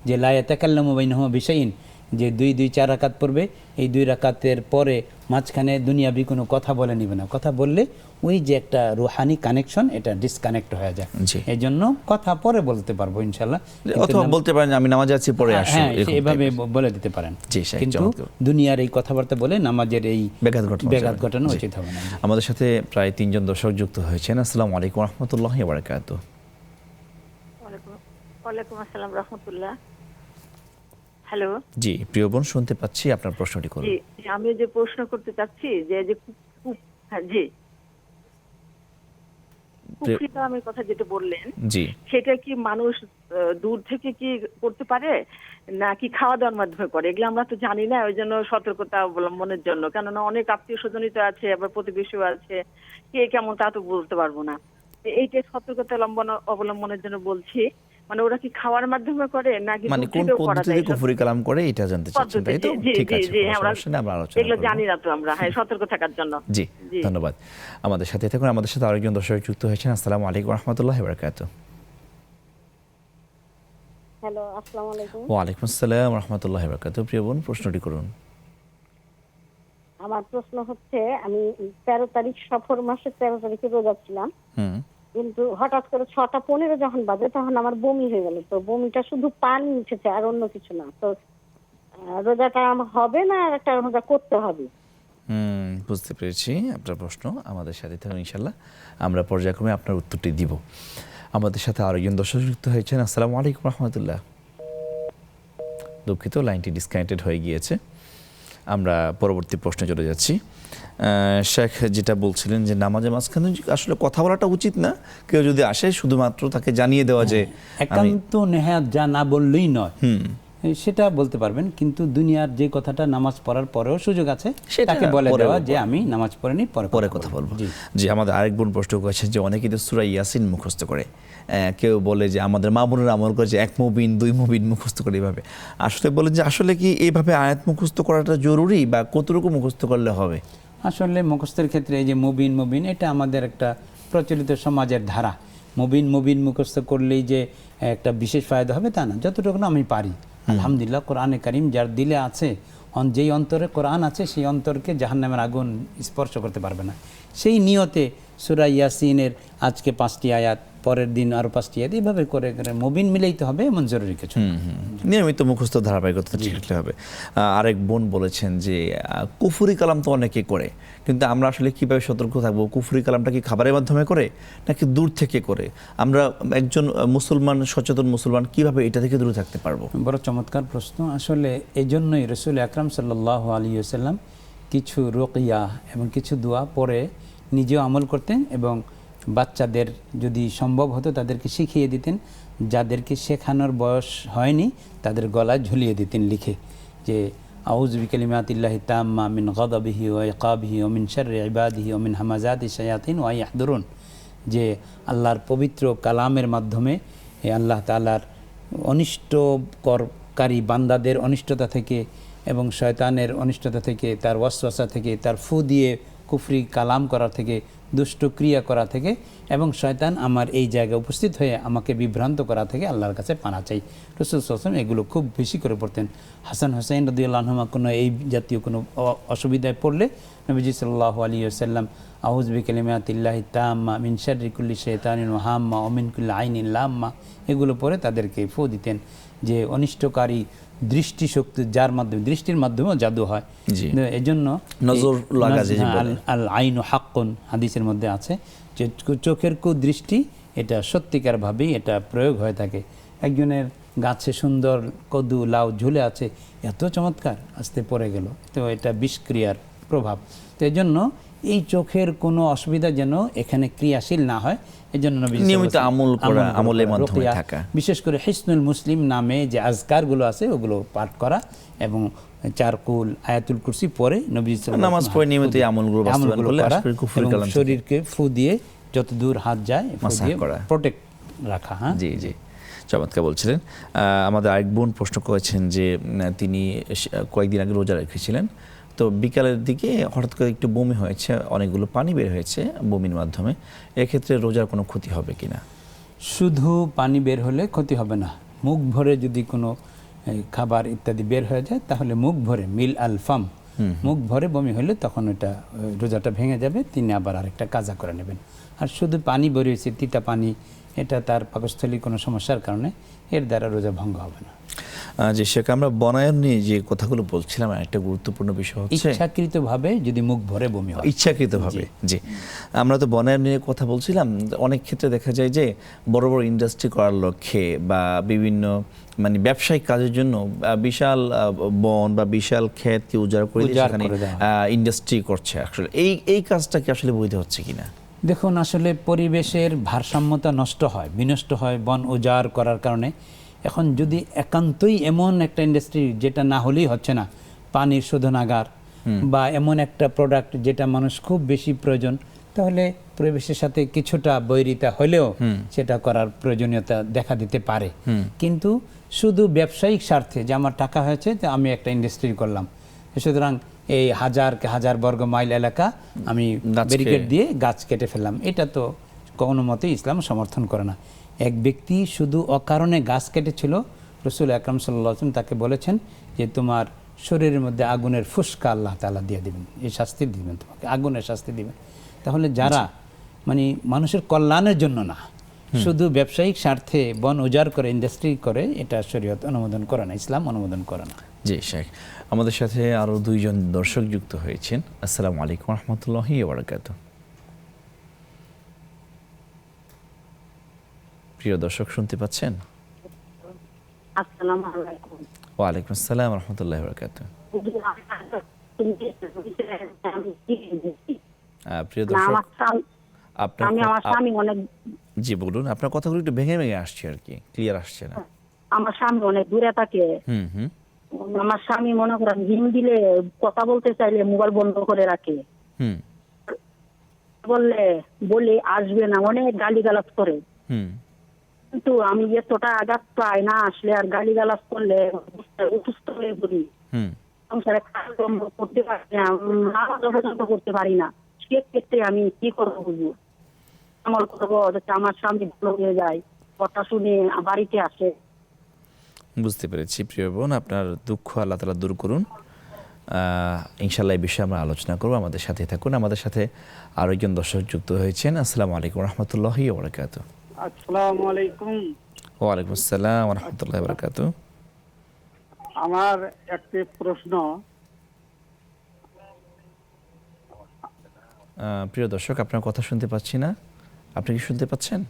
যে লা ইয়াতাকাল্লামু বাইনাহুমা বিশাইইন, যে 2-4 রাকাত পড়বে, এই 2 রাকাতের পরে মাঝখানে দুনিয়াবি কোনো কথা বলে নিবে না। কথা বললে ওই যে একটা রুহানি কানেকশন, এটা ডিসকানেক্ট হয়ে যায়। এই জন্য কথা পরে বলতে পারবো ইনশাআল্লাহ, অথবা বলতে পারেন আমি নামাজে আছি পরে আসি, হ্যাঁ, এভাবে বলে দিতে পারেন। কিন্তু দুনিয়ার এই কথাবার্তা বলে নামাজের এই ব্যাঘাত ঘটানো উচিত হবে না। আমাদের সাথে প্রায় 3 জন দর্শক যুক্ত হয়েছেন। আসসালামু আলাইকুম রহমতুল্লাহি ওয়া বারাকাতুহু। ওয়ালাইকুম আসসালাম রাহমাতুল্লাহ। হ্যালো, জি প্রিয় বোন, শুনতে পাচ্ছি, আপনার প্রশ্নটি করুন। জি, আমি যে প্রশ্ন করতে চাচ্ছি যে কুফরি কালামের কথা যেটা বললেন, জি সেটা কি মানুষ দূর থেকে কি করতে পারে নাকি খাওয়া দাওয়ার মাধ্যমে করে? এগুলো আমরা তো জানি না, ওই জন্য সতর্কতা অবলম্বনের জন্য। কেননা অনেক আত্মীয় স্বজনই তো আছে, আবার প্রতিবেশীও আছে, কে কেমন তা তো বলতে পারবো না। এইটা সতর্কতা অবলম্বনের জন্য বলছি। মানে ওরা কি খাওয়ার মাধ্যমে করে নাকি মানে দূর কোন থেকেও করা পদ্ধতিতে যায়? কুফরি কালাম করে এটা জানতে চাচ্ছেন, তাই তো? জি, ঠিক জি, আছে, জি, কোনো আমরা সমস্যা নেই, আমরা আলোচনা এগুলো করব। জানি না তো আমরা, হ্যাঁ, সতর্ক থাকার জন্য। জি জি। ধন্যবাদ। আমাদের সাথে থাকুন। আমাদের সাথে আরেকজন দর্শক যুক্ত হয়েছেন। আসসালামু আলাইকুম রহমতুল্লাহ বারাকাতুহু। হ্যালো, আসসালামু আলাইকুম। ওয়ালাইকুম আসসালাম রহমতুল্লাহ বারাকাতুহু। প্রিয় বোন, প্রশ্নটি করুন। আমার প্রশ্ন হচ্ছে, আমি 13 তারিখ সফর মাসের 13 তারিখে রোজা ছিলাম, হুম কিন্তু হঠাৎ করে 6:15 যখন বাজে তখন আমার বমি হয়ে গেল। তো বমিটা শুধু পানি উঠেছে আর অন্য কিছু না। তো রোজাটা আমার হবে না আর একটা রোজা করতে হবে? বুঝতে পেরেছি আপনার প্রশ্ন। আমাদের সাথে থাকুন, ইনশাল্লাহ আমরা পর্যায়ক্রমে আপনার উত্তরটি দিব। আমাদের সাথে আরেকজন দর্শক যুক্ত হয়েছেন। আসসালামু আলাইকুম রহমতুল্লাহ। দুঃখিত, লাইনটি ডিসকানেক্টেড হয়ে গিয়েছে। আমরা পরবর্তী প্রশ্নে চলে যাচ্ছি। শেখ যেটা বলছিলেন যে নামাজের মাঝখানে আসলে কথা বলাটা উচিত না, কেউ যদি আসে শুধুমাত্র তাকে জানিয়ে দেওয়া যে একান্ত নেহাত যা না বললেই নয়, সেটা বলতে পারবেন, কিন্তু দুনিয়ার যে কথাটা নামাজ পড়ার পরেও সুযোগ আছে সেটা তাকে বলে পরে দেওয়া বলবো। যে আমি নামাজ পড়িনি, পরে কথা বলবো। জি। যে আমাদের আরেক বোন প্রশ্ন করেছেন যে অনেকেই তো সূরা ইয়াসিন মুখস্থ করে, কেউ বলে যে আমাদের মা বোনেরা আমল করে যে 1 মুবিন 2 মুবিন মুখস্থ করে এইভাবে। আসলে বলেন যে আসলে কি এইভাবে আয়াত মুখস্থ করাটা জরুরি বা কতটুকু মুখস্থ করলে হবে? আসলে মুখস্থের ক্ষেত্রে এই যে মুবিন এটা আমাদের একটা প্রচলিত সমাজের ধারা। মুবিন মুখস্থ করলেই যে একটা বিশেষ ফায়দা হবে তা না। যতটুকু না আমি পারি, আলহামদুলিল্লাহ, কোরআনে কারিম যার দিলে আছে, যেই অন্তরে কোরআন আছে সেই অন্তরকে জাহান্নামের আগুন স্পর্শ করতে পারবে না। সেই নিয়তে সূরা ইয়াসিনের আজকে 5টি আয়াত, পরের দিন আরো 5টি আয়াত, এইভাবে করে করে মুবিন মিলাইতে হবে, এমন জরুরি কিছু না। নিয়মিত মুখস্থ ধারাবাহিকতা ঠিক রাখতে হবে। আরেক বোন বলেছেন যে কুফরি কালাম তো অনেকে করে, কিন্তু আমরা আসলে কিভাবে সতর্ক থাকবো? কুফরি কালামটা কি খাবারের মাধ্যমে করে নাকি দূর থেকে করে? আমরা একজন মুসলমান, সচেতন মুসলমান, কিভাবে এটা থেকে দূরে থাকতে পারবো? বড় চমৎকার প্রশ্ন। আসলে এই জন্যই রাসূল আকরাম সাল্লাল্লাহু আলাইহি ওয়াসাল্লাম কিছু রুকিয়া এবং কিছু দোয়া পরে নিজেও আমল করতেন এবং বাচ্চাদের যদি সম্ভব হতো তাদেরকে শিখিয়ে দিতেন। যাদেরকে শেখানোর বয়স হয়নি তাদের গলায় ঝুলিয়ে দিতেন লিখে, যে আউযু বিকালিমাতিল্লাহি তাম্মা মিন গাদাবিহি ওয়া ইকাবিহি ওয়া মিন শাররি ইবাদিহি ওয়া মিন হামাযাতি শায়াতিন ওয়া ইয়াহদুরুন, যে আল্লাহর পবিত্র কালামের মাধ্যমে আল্লাহ তাআলার অনিষ্টকারী বান্দাদের অনিষ্টতা থেকে এবং শয়তানের অনিষ্টতা থেকে, তার ওয়াসওয়াসা থেকে, তার ফু দিয়ে কুফরি কালাম করা থেকে, দুষ্ট ক্রিয়া করা থেকে, এবং শয়তান আমার এই জায়গায় উপস্থিত হয়ে আমাকে বিভ্রান্ত করা থেকে আল্লাহর কাছে পানা চাই। রাসূল সাল্লাল্লাহু আলাইহি ওয়াসাল্লাম এগুলো খুব বেশি করে পড়তেন। হাসান হুসাইন রাদিয়াল্লাহু আনহুমা কোনো এই জাতীয় কোনো অসুবিধায় পড়লে নবীজি সাল্লাল্লাহু আলাইহি ওয়াসাল্লাম আউযু বিকালিমাতিল্লাহি তাম্মা মিন শাররি কুল্লি শাইতানিন ওয়া হাম্মা ওয়া মিন কুল্লি আইনিন লাম্মা, এগুলো পরে তাদেরকে ফু দিতেন। যে অনিষ্টকারী দৃষ্টিশক্তি, যার মাধ্যমে, দৃষ্টির মাধ্যমেও জাদু হয়, এজন্য নজর লাগা যে আল আইনু হাক্কুন হাদিসের মধ্যে আছে যে চোখের কুদৃষ্টি এটা সত্যিকারভাবেই এটা প্রয়োগ হয়ে থাকে। একজনের গাছে সুন্দর কদু লাউ ঝুলে আছে, এত চমৎকার, আস্তে পড়ে গেল, তো এটা বিষক্রিয়ার প্রভাব। তো এই জন্য এই চোখের কোনো অসুবিধা যেন এখানে ক্রিয়াশীল না হয়, এই জন্য নিয়মিত আমল করা, আমলের মাধ্যমে থাকা, বিশেষ করে হিসনুল মুসলিম নামে যে আজকারগুলো আছে ওগুলো পাঠ করা এবং 4 কুল আয়াতুল কুরসি পরে নবী নামাজ পড়ে নিয়মিত এই আমলগুলো বাস্তবায়ন করলে আসলে কুফরি কালাম থেকে শরীরকে ফু দিয়ে যত দূর হাত যায় প্রোটেক্ট রাখা। হ্যাঁ, জি জি, চমৎকার বলছিলেন। আমাদের আরেক বোন প্রশ্ন করেছেন যে তিনি কয়েকদিন আগে রোজা রেখেছিলেন, তো বিকালের দিকে হঠাৎ করে একটু বমি হয়েছে, অনেকগুলো পানি বের হয়েছে বমির মাধ্যমে, এক্ষেত্রে রোজার কোনো ক্ষতি হবে কিনা? শুধু পানি বের হলে ক্ষতি হবে না, মুখ ভরে যদি কোনো খাবার ইত্যাদি বের হয়ে যায় তাহলে মুখ ভরে মিল আল ফাম, মুখ ভরে বমি হলে তখন ওটা রোজাটা ভেঙে যাবে, তিনি আবার আরেকটা কাজা করে নেবেন। আর শুধু পানি বেরিয়েছে, তিতা পানি, এটা তার পাকস্থলী কোনো সমস্যার কারণে, এর দ্বারা রোজা ভঙ্গ হবে না। যে সেটা আমরা বনায়ন নিয়ে যে কথাগুলো বলছিলাম, একটা গুরুত্বপূর্ণ বিষয় হচ্ছে ইচ্ছাকৃতভাবে যদি মুখ ভরে বমি হয়, ইচ্ছাকৃতভাবে। জি, আমরা তো বনায়ন নিয়ে কথা বলছিলাম। অনেক ক্ষেত্রে দেখা যায় যে বড় বড় ইন্ডাস্ট্রি করার লক্ষ্যে বা বিভিন্ন মানে ব্যবসায়িক কাজের জন্য বিশাল বন বা বিশাল ক্ষেতকে উজাড় করে সেখানে ইন্ডাস্ট্রি করছে। আসলে এই কাজটা কি আসলে বৈধ হচ্ছে কিনা? দেখুন, আসলে পরিবেশের ভারসাম্যতা নষ্ট হয়, বিনষ্ট হয় বন উজাড় করার কারণে। এখন যদি একান্তই এমন একটা ইন্ডাস্ট্রি যেটা না হলেই হচ্ছে না, পানির শোধনাগার বা এমন একটা প্রোডাক্ট যেটা মানুষ খুব বেশি প্রয়োজন, তাহলে পরিবেশের সাথে কিছুটা বৈরিতা হলেও সেটা করার প্রয়োজনীয়তা দেখা দিতে পারে। কিন্তু শুধু ব্যবসায়িক স্বার্থে যে আমার টাকা হয়েছে যে আমি একটা ইন্ডাস্ট্রি করলাম, সুতরাং এই হাজার বর্গ মাইল এলাকা আমি ব্যারিকেড দিয়ে গাছ কেটে ফেললাম, এটা তো কোনো মতেই ইসলাম সমর্থন করে না। এক ব্যক্তি শুধু অকারণে গাছ কেটেছিল, রসুল আকরাম সাল্লাল্লাহু আলাইহি ওয়াসাল্লাম তাকে বলেছেন যে তোমার শরীরের মধ্যে আগুনের ফুসকা আল্লাহ তাআলা দিয়ে দিবেন, এই শাস্তি দিবেন, তোমাকে আগুনের শাস্তি দিবেন। তাহলে যারা মানে মানুষের কল্যাণের জন্য না, শুধু ব্যবসায়িক স্বার্থে বন উজাড় করে ইন্ডাস্ট্রি করে, এটা শরীয়ত অনুমোদন করে না, ইসলাম অনুমোদন করে না। জি শেখ, আমাদের সাথে আরও দুইজন দর্শক যুক্ত হয়েছেন। আসসালামু আলাইকুম রহমতুল্লাহি ওয়া বারাকাতুহু। প্রিয় দর্শক শুনতে পাচ্ছেন? আসসালামু আলাইকুম। ওয়ালাইকুম আসসালাম রহমতুল্লাহি ওয়া বারাকাতুহু। প্রিয় দর্শক, আমি আমার স্বামী অনেক, জি বলুন, আপনার কথাগুলো একটু ভেঙে ভেঙে আসছে আর কি, ক্লিয়ার আসছে না। আমার স্বামী অনেক দূরে থাকে। হুম। আমার স্বামী মনে করেন হিম দিলে কথা বলতে চাইলে মোবাইল বন্ধ করে রাখে, হুম বলে আসবে না, অনেক গালিগালাজ করে। হুম কিন্তু আমি এতটা আঘাত পাই না আসলে, আর গালিগালাজ করলে অসুস্থ হয়ে পড়ি, হুম সংসারে কাজকর্ম করতে পারি না, নামাজ পর্যন্ত করতে পারি না। সেক্ষেত্রে আমি কি করবো বুঝবো, আমল করবো যাতে আমার স্বামী ভালো হয়ে যায়, কথা শুনে বাড়িতে আসে। বুঝতে পেরেছি প্রিয় বোন, আপনার দুঃখ আল্লাহ তাআলা দূর করুন। ইনশাআল্লাহ এই বিষয়ে আমরা আলোচনা করব, আমাদের সাথে থাকুন। আমাদের সাথে আরো একজন দর্শক যুক্ত হয়েছেন। আসসালামু আলাইকুম রহমতুল্লাহি ওয়া বারাকাতুহু। আসসালামু আলাইকুম। ওয়ালাইকুম আসসালাম ওয়া রাহমাতুল্লাহি ওয়া বারাকাতুহু। আমার একটি প্রশ্ন। প্রিয় দর্শক, আপনার কথা শুনতে পাচ্ছি না, আপনি কি শুনতে পাচ্ছেন?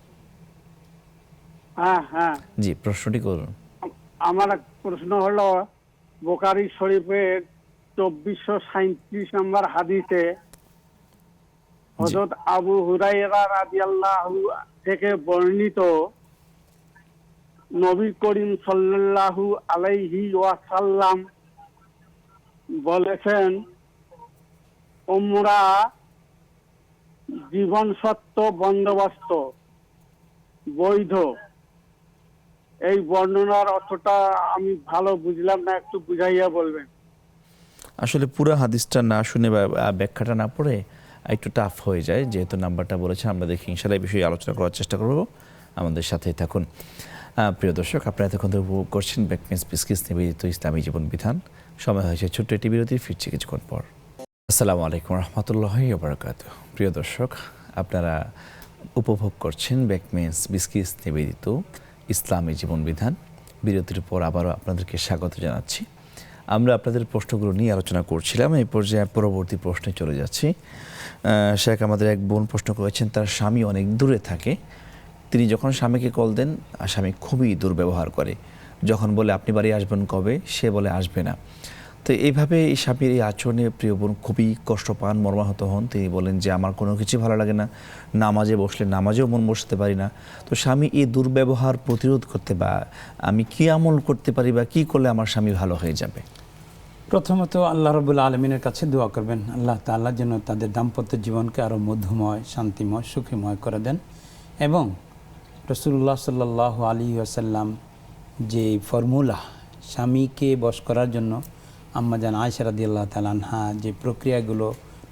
হ্যাঁ, জি, প্রশ্নটি করুন। আমার এক প্রশ্ন হলো, বুখারী শরীফের 2437 নম্বর হাদিসে হযরত আবু হুরায়রা রাদিয়াল্লাহু থেকে বর্ণিত, নবী করিম সাল্লাল্লাহু আলাইহি ওয়াসাল্লাম বলেছেন, উমরা জীবন সত্য বন্দোবস্ত বৈধ। এই বর্ণনার অর্থটা আমি ভালো বুঝলাম না, একটু বুঝাইয়া বলবেন। আসলে পুরো হাদিসটা না শুনে বা ব্যাখ্যাটা না পড়ে একটু টাফ হয়ে যায়, যেহেতু নাম্বারটা বলেছে। আমরা দেখি ইনশাআল্লাহ এই বিষয়ে আলোচনা করার চেষ্টা করব, আমাদের সাথেই থাকুন। প্রিয় দর্শক, আপনারা এতক্ষণ ধরে উপভোগ করছেন ব্যাকমেন্স বিসকিস নিবেদিত ইসলামী জীবন বিধান। সময় হয়েছে ছোট্ট একটি বিরতি, ফিরছি কিছুক্ষণ পর। আসসালামু আলাইকুম রহমতুল্লাহি ওয়া বারাকাতুহু। প্রিয় দর্শক, আপনারা উপভোগ করছেন ব্যাকমেন্স বিসকিস নিবেদিত ইসলামী জীবন বিধান। বিরতির পর আবারও আপনাদেরকে স্বাগত জানাচ্ছি। আমরা আপনাদের প্রশ্নগুলো নিয়ে আলোচনা করছিলাম, এই পর্যায়ে পরবর্তী প্রশ্নে চলে যাচ্ছি। শেখ, আমাদের এক বোন প্রশ্ন করেছেন, তার স্বামী অনেক দূরে থাকে। তিনি যখন স্বামীকে কল দেন, স্বামী খুবই দুর্ব্যবহার করে। যখন বলে আপনি বাড়ি আসবেন কবে, সে বলে আসবে না। তো এইভাবে এই স্বামীর এই আচরণে প্রিয় বোন খুবই কষ্ট পান, মর্মাহত হন। তিনি বলেন যে আমার কোনো কিছু ভালো লাগে না, নামাজে বসলে নামাজেও মন বসাতে পারি না। তো স্বামী এই দুর্ব্যবহার প্রতিরোধ করতে বা আমি কি আমল করতে পারি বা কি করলে আমার স্বামী ভালো হয়ে যাবে? প্রথমত আল্লাহ রাব্বুল আলামিনের কাছে দোয়া করবেন, আল্লাহ তাআলা যেন তাদের দাম্পত্য জীবনকে আরও মধুময়, শান্তিময়, সুখীময় করে দেন। এবং রাসূলুল্লাহ সাল্লাল্লাহু আলাইহি ওয়াসাল্লাম যে ফর্মুলা স্বামীকে বশ করার জন্য আম্মাজান আয়েশা রাদিয়াল্লাহু তাআলা আনহা যে প্রক্রিয়াগুলো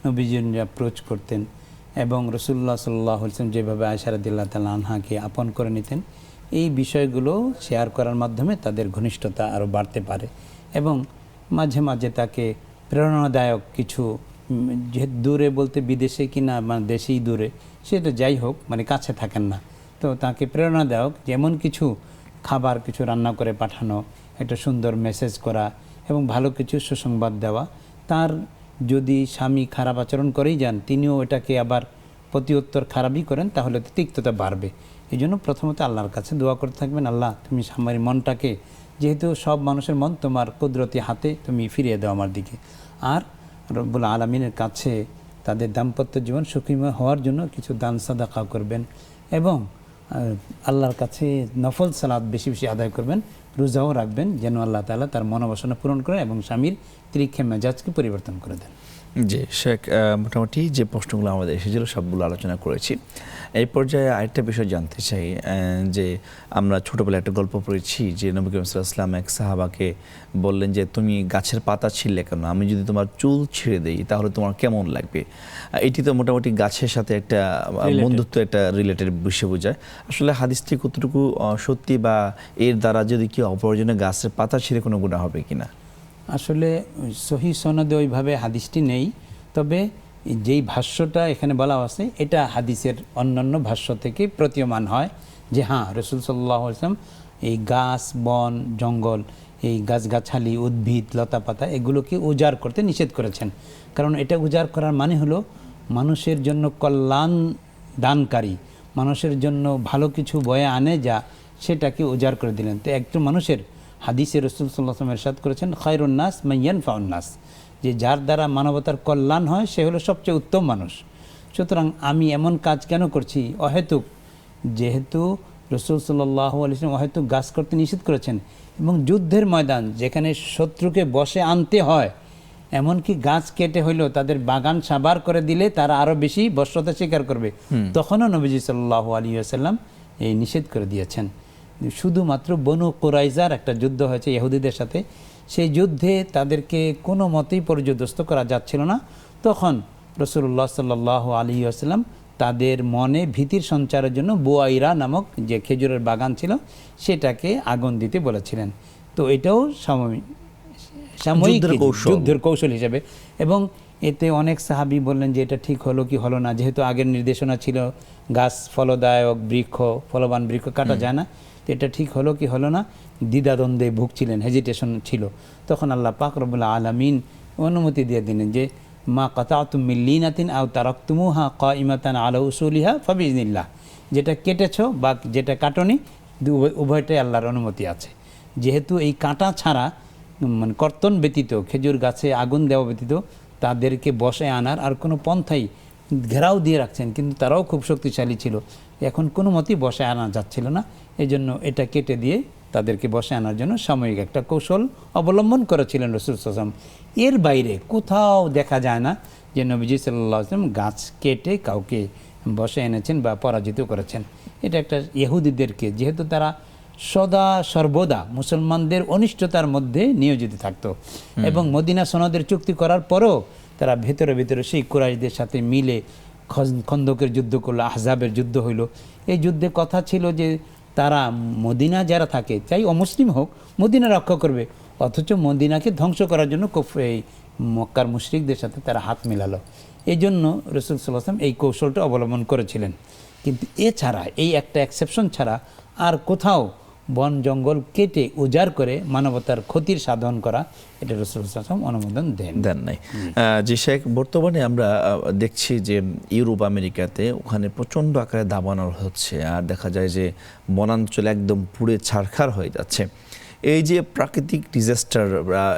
নবীজি অ্যাপ্রোচ করতেন, এবং রাসূলুল্লাহ সাল্লাল্লাহু আলাইহি ওয়াসাল্লাম যেভাবে আয়েশা রাদিয়াল্লাহু তাআলা আনহাকে আপন করে নিতেন, এই বিষয়গুলো শেয়ার করার মাধ্যমে তাদের ঘনিষ্ঠতা আরও বাড়তে পারে। এবং মাঝে মাঝে তাকে প্রেরণাদায়ক কিছু, যে দূরে বলতে বিদেশে কিনা মানে দেশেই দূরে, সেটা যাই হোক, মানে কাছে থাকেন না, তো তাকে প্রেরণাদায়ক যেমন কিছু খাবার কিছু রান্না করে পাঠানো, একটা সুন্দর মেসেজ করা এবং ভালো কিছু সুসংবাদ দেওয়া। তার যদি স্বামী খারাপ আচরণ করেই যান, তিনিও এটাকে আবার প্রতি উত্তর খারাপই করেন, তাহলে তো তিক্ততা বাড়বে। এই জন্য প্রথমত আল্লাহর কাছে দোয়া করতে থাকবেন, আল্লাহ তুমি স্বামীর মনটাকে, যেহেতু সব মানুষের মন তোমার কুদরতি হাতে, তুমি ফিরিয়ে দাও আমার দিকে। আর রব্বুল আলামিনের কাছে তাদের দাম্পত্য জীবন সুখীময় হওয়ার জন্য কিছু দান সাদাকা করবেন এবং আল্লাহর কাছে নফল সালাত বেশি বেশি আদায় করবেন, রোজাও রাখবেন, যেন আল্লাহ তাআলা তার মনোবাসনা পূরণ করেন এবং স্বামীর ত্রিক্ষে মেজাজকে পরিবর্তন করে দেন। জি শেখ, মোটামুটি যে প্রশ্নগুলো আমাদের এসেছিল সবগুলো আলোচনা করেছি। এই পর্যায়ে আরেকটা বিষয় জানতে চাই, যে আমরা ছোটোবেলায় একটা গল্প পড়েছি যে নবী করিম সাল্লাল্লাহু আলাইহি ওয়াসাল্লাম এক সাহাবাকে বললেন যে তুমি গাছের পাতা ছিঁড়লে কেন, আমি যদি তোমার চুল ছিঁড়ে দিই তাহলে তোমার কেমন লাগবে। এটি তো মোটামুটি গাছের সাথে একটা বন্ধুত্ব, একটা রিলেটেড বিষয় বোঝায়। আসলে হাদিসটি কতটুকু সত্যি, বা এর দ্বারা যদি কি অপ্রয়োজনে গাছের পাতা ছিঁড়ে কোনো গুনাহ হবে কিনা? আসলে সহি সনদে ওইভাবে হাদিসটি নেই, তবে যেই ভাষ্যটা এখানে বলা আছে এটা হাদিসের অন্যান্য ভাষ্য থেকে প্রতীয়মান হয় যে হ্যাঁ, রাসূল সাল্লাল্লাহু আলাইহি ওয়াসাল্লাম এই গাছ, বন, জঙ্গল, এই গাছগাছালি, উদ্ভিদ, লতাপাতা এগুলোকে উজাড় করতে নিষেধ করেছেন। কারণ এটা উজাড় করার মানে হলো মানুষের জন্য কল্যাণ দানকারী, মানুষের জন্য ভালো কিছু বয়ে আনে যা, সেটাকে উজাড় করে দিলেন। তো একজন মানুষের, হাদিসে রাসূল সাল্লাল্লাহু আলাইহি ওয়াসাল্লাম ইরশাদ করেছেন খায়রুন নাস মান ইয়ানফাউন নাস, যে যার দ্বারা মানবতার কল্যাণ হয় সে হলো সবচেয়ে উত্তম মানুষ। সুতরাং আমি এমন কাজ কেন করছি অহেতুক, যেহেতু রাসূল সাল্লাল্লাহু আলাইহি ওয়াসাল্লাম অহেতুক গাছ করতে নিষেধ করেছেন এবং যুদ্ধের ময়দান যেখানে শত্রুকে বশে আনতে হয়, এমনকি গাছ কেটে হইলেও তাদের বাগান সাবার করে দিলে তারা আরও বেশি বশ্যতা স্বীকার করবে, তখনও নবীজি সাল্লাল্লাহু আলাইহি ওয়াসাল্লাম এই নিষেধ করে দিয়েছেন। শুধুমাত্র বনু কুরাইজার একটা যুদ্ধ হয়েছে ইহুদিদের সাথে, সেই যুদ্ধে তাদেরকে কোনো মতেই পর্যদস্ত করা যাচ্ছিল না। তখন রাসূলুল্লাহ সাল্লাল্লাহু আলাইহি ওয়াসাল্লাম তাদের মনে ভীতির সঞ্চারের জন্য বুয়াইরা নামক যে খেজুরের বাগান ছিল সেটাকে আগুন দিতে বলেছিলেন। তো এটাও সাময়িক যুদ্ধের কৌশল হিসেবে, এবং এতে অনেক সাহাবী বললেন যে এটা ঠিক হলো কি হলো না, যেহেতু আগের নির্দেশনা ছিল গাছ ফলদায়ক বৃক্ষ, ফলবান বৃক্ষ কাটা যায় না, তো এটা ঠিক হলো কি হলো না, দ্বিধাদ্বন্দ্বে ভুগছিলেন, হেজিটেশন ছিল। তখন আল্লাহ পাক রব্বুল আলামিন অনুমতি দিয়ে দিলেন যে মা কাতাতুম মিন লিনাতিন আও তারাকতুমুহা কাইমাতান আলা উসুলিহা ফাবিইজনিল্লাহ, যেটা কেটেছো বা যেটা কাটনি উভয়টাই আল্লাহর অনুমতি আছে। যেহেতু এই কাটা ছাড়া মানে কর্তন ব্যতীত, খেজুর গাছে আগুন দেওয়া ব্যতীত তাদেরকে বশে আনার আর কোনো পন্থাই, ঘেরাও দিয়ে রাখছেন কিন্তু তারাও খুব শক্তিশালী ছিল, এখন কোনো মতেই বশে আনা যাচ্ছিল না, এই জন্য এটা কেটে দিয়ে তাদেরকে বশে আনার জন্য সাময়িক একটা কৌশল অবলম্বন করেছিলেন রাসূল সাল্লাল্লাহু আলাইহি ওয়াসাল্লাম। এর বাইরে কোথাও দেখা যায় না যে নবীজি সাল্লাল্লাহু আলাইহি ওয়াসাল্লাম গাছ কেটে কাউকে বশে এনেছেন বা পরাজিত করেছেন। এটা একটা ইহুদিদেরকে, যেহেতু তারা সদা সর্বদা মুসলমানদের অনিষ্টতার মধ্যে নিয়োজিত থাকতো এবং মদিনা সনদের চুক্তি করার পরও তারা ভেতরে ভেতরে সেই কুরাইশদের সাথে মিলে খন্দকের যুদ্ধ করলো, আহজাবের যুদ্ধ হইল। এই যুদ্ধে কথা ছিল যে তারা মদিনা যারা থাকে, চাই অমুসলিম হোক, মদিনা রক্ষা করবে, অথচ মদিনাকে ধ্বংস করার জন্য এই মক্কার মুশরিকদের সাথে তারা হাত মেলালো। এই জন্য রাসূল সাল্লাল্লাহু আলাইহি ওয়াসাল্লাম এই কৌশলটা অবলম্বন করেছিলেন। কিন্তু এছাড়া, এই একটা এক্সেপশন ছাড়া আর কোথাও বন জঙ্গল কেটে উজাড় করে মানবতার ক্ষতির সাধন করা, এটা রাসূল সাল্লাল্লাহু আলাইহি ওয়াসাল্লাম অনুমোদন দেন নাই। জি শেখ, বর্তমানে আমরা দেখছি যে ইউরোপ আমেরিকাতে ওখানে প্রচণ্ড আকারে দাবানল হচ্ছে, আর দেখা যায় যে বনাঞ্চল একদম পুড়ে ছারখার হয়ে যাচ্ছে। এই যে প্রাকৃতিক ডিজাস্টার,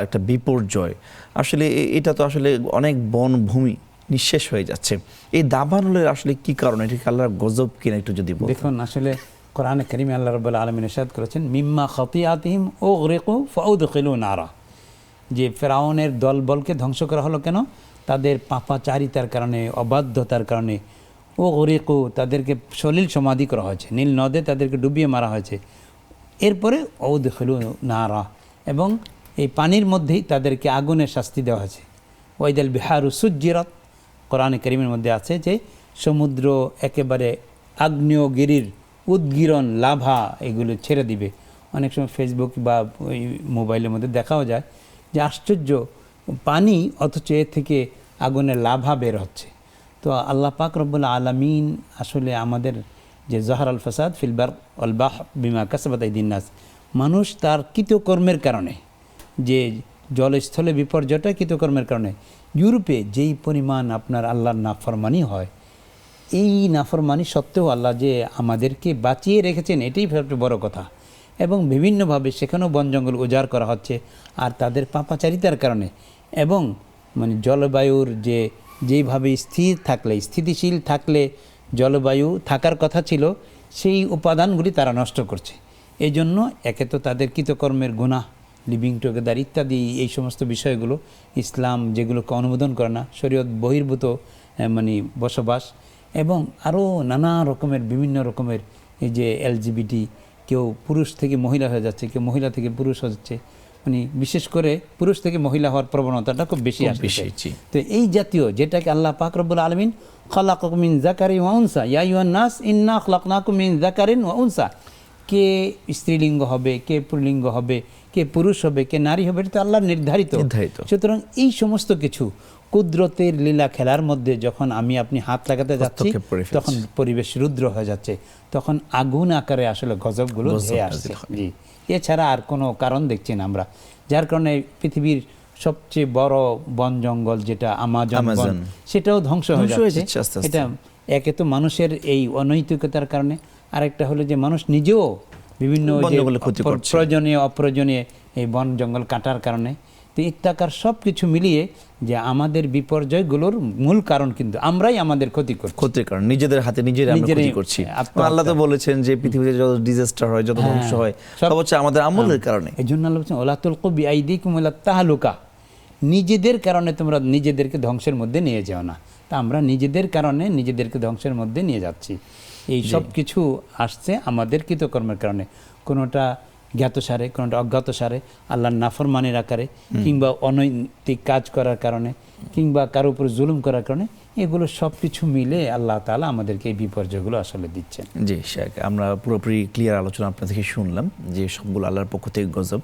একটা বিপর্যয়, আসলে এটা তো আসলে অনেক বনভূমি নিঃশেষ হয়ে যাচ্ছে। এই দাবানলের আসলে কি কারণ, এটা কি আল্লাহর গজব কিনা একটু যদি বলেন। দেখুন, আসলে কোরআনে কারিমে আল্লাহ রাব্বুল আলামিন ইরশাদ করেছেন মিম্মা খাতিয়াতিহিম উগরিকু ফাউদখিলু নারা, যে ফেরাউনের দলবলকে ধ্বংস করা হলো কেন? তাদের পাপাচারিতার কারণে, অবাধ্যতার কারণে। উগরিকু, তাদেরকে সলিল সমাধি করা হয়েছে, নীল নদে তাদেরকে ডুবিয়ে মারা হয়েছে। এরপরে উদখিলু নারা, এবং এই পানির মধ্যেই তাদেরকে আগুনের শাস্তি দেওয়া হয়েছে। ওয়াইদাল বিহারু সুজ্জিরাত, কোরআনে কারিমের মধ্যে আছে যে সমুদ্র একেবারে আগ্নেয়গিরির উদ্গীরণ, লাভা এগুলো ছেড়ে দিবে। অনেক সময় ফেসবুক বা ওই মোবাইলের মধ্যে দেখাও যায় যে আশ্চর্য পানি, অথচ এর থেকে আগুনের লাভা বের হচ্ছে। তো আল্লাহ পাক রব্বুল আলামিন আসলে আমাদের যে জহর আল ফাসাদ ফিলবার অলবাহ বিমা কাসাবাত আইদিন নাস, মানুষ তার কৃতকর্মের কারণে, যে জলস্থলে বিপর্যয়টা কৃতকর্মের কারণে, ইউরোপে যেই পরিমাণ আপনার আল্লাহর নাফরমানি হয়, এই নাফরমানি সত্ত্বেও আল্লাহ যে আমাদেরকে বাঁচিয়ে রেখেছেন, এটাই সবচেয়ে বড় কথা। এবং বিভিন্নভাবে সেখানেও বন জঙ্গল উজাড় করা হচ্ছে, আর তাদের পাপাচারিতার কারণে এবং মানে জলবায়ুর যে যেইভাবে স্থিতিশীল থাকলে জলবায়ু থাকার কথা ছিল, সেই উপাদানগুলি তারা নষ্ট করছে। এই জন্য একে তো তাদের কৃতকর্মের গুনাহ, লিভিং টুগেদার ইত্যাদি এই সমস্ত বিষয়গুলো ইসলাম যেগুলোকে অনুমোদন করে না, শরীয়ত বহির্ভূত মানে বসবাস, এবং আরও নানা রকমের বিভিন্ন রকমের এই যে এলজিবিটি, কেউ পুরুষ থেকে মহিলা হয়ে যাচ্ছে, কেউ মহিলা থেকে পুরুষ হচ্ছে, মানে বিশেষ করে পুরুষ থেকে মহিলা হওয়ার প্রবণতাটা খুব বেশি আসছে। তো এই জাতীয়, যেটাকে আল্লাহ পাক রব্বুল আলামিন খালাকাকুম মিন যাকারিন ওয়া উনসা ইয়া আইয়ুহান নাস ইন্না খালাকনাকুম মিন যাকারিন ওয়া উনসা, কে স্ত্রীলিঙ্গ হবে, কে পুল্লিঙ্গ হবে, কে পুরুষ হবে, কে নারী হবে, এটা তো আল্লাহর নির্ধারিত। সুতরাং এই সমস্ত কিছু কুদরতের লীলা খেলার মধ্যে যখন আমি আপনি হাত লাগাতে যাচ্ছি, তখন পরিবেশ রুদ্র হয়ে যাচ্ছে, তখন আগুন আকারে আসলে গজবগুলো ধেয়ে আসছে। জি, এছাড়া আর কোনো কারণ দেখছি না আমরা, যার কারণে পৃথিবীর সবচেয়ে বড় বন জঙ্গল যেটা আমাজন বন, সেটাও ধ্বংস হয়ে যাচ্ছে। এটা একে তো মানুষের এই অনৈতিকতার কারণে, আরেকটা হলো যে মানুষ নিজেও বিভিন্ন প্রয়োজনীয় অপ্রয়োজনীয় এই বন জঙ্গল কাটার কারণে। তো ইত্যাকার সব কিছু মিলিয়ে যে আমাদের বিপর্যয়গুলোর মূল কারণ কিন্তু আমরাই আমাদের ক্ষতির কারণ, নিজেদের হাতে নিজেরা ক্ষতি করছি। আল্লাহ তো বলেছেন যে পৃথিবীতে যত ডিজাস্টার হয়, যত ধ্বংস হয়, সব হচ্ছে আমাদের আমলের কারণে। এই জন্য আল্লাহ বলছেন ওয়ালা তুলকু বিআইদিকুম ইলা তাহলুকা, নিজেদের কারণে তোমরা নিজেদেরকে ধ্বংসের মধ্যে নিয়ে যাও না। তা আমরা নিজেদের কারণে নিজেদেরকে ধ্বংসের মধ্যে নিয়ে যাচ্ছি। এই সব কিছু আসছে আমাদের কৃতকর্মের কারণে, কোনোটা জ্ঞাতসারে, কোনোটা অজ্ঞাতসারে, আল্লাহর নাফরমানির আকারে, কিংবা অনৈতিক কাজ করার কারণে, কিংবা কারো উপর জুলুম করার কারণে, এগুলো সব কিছু মিলে আল্লাহ তাআলা আমাদেরকে এই বিপর্যয়গুলো আসলে দিচ্ছেন। জি শেখ, আমরা পুরোপুরি ক্লিয়ার আলোচনা আপনার থেকে শুনলাম যে সবগুলো আল্লাহর পক্ষ থেকে গজব।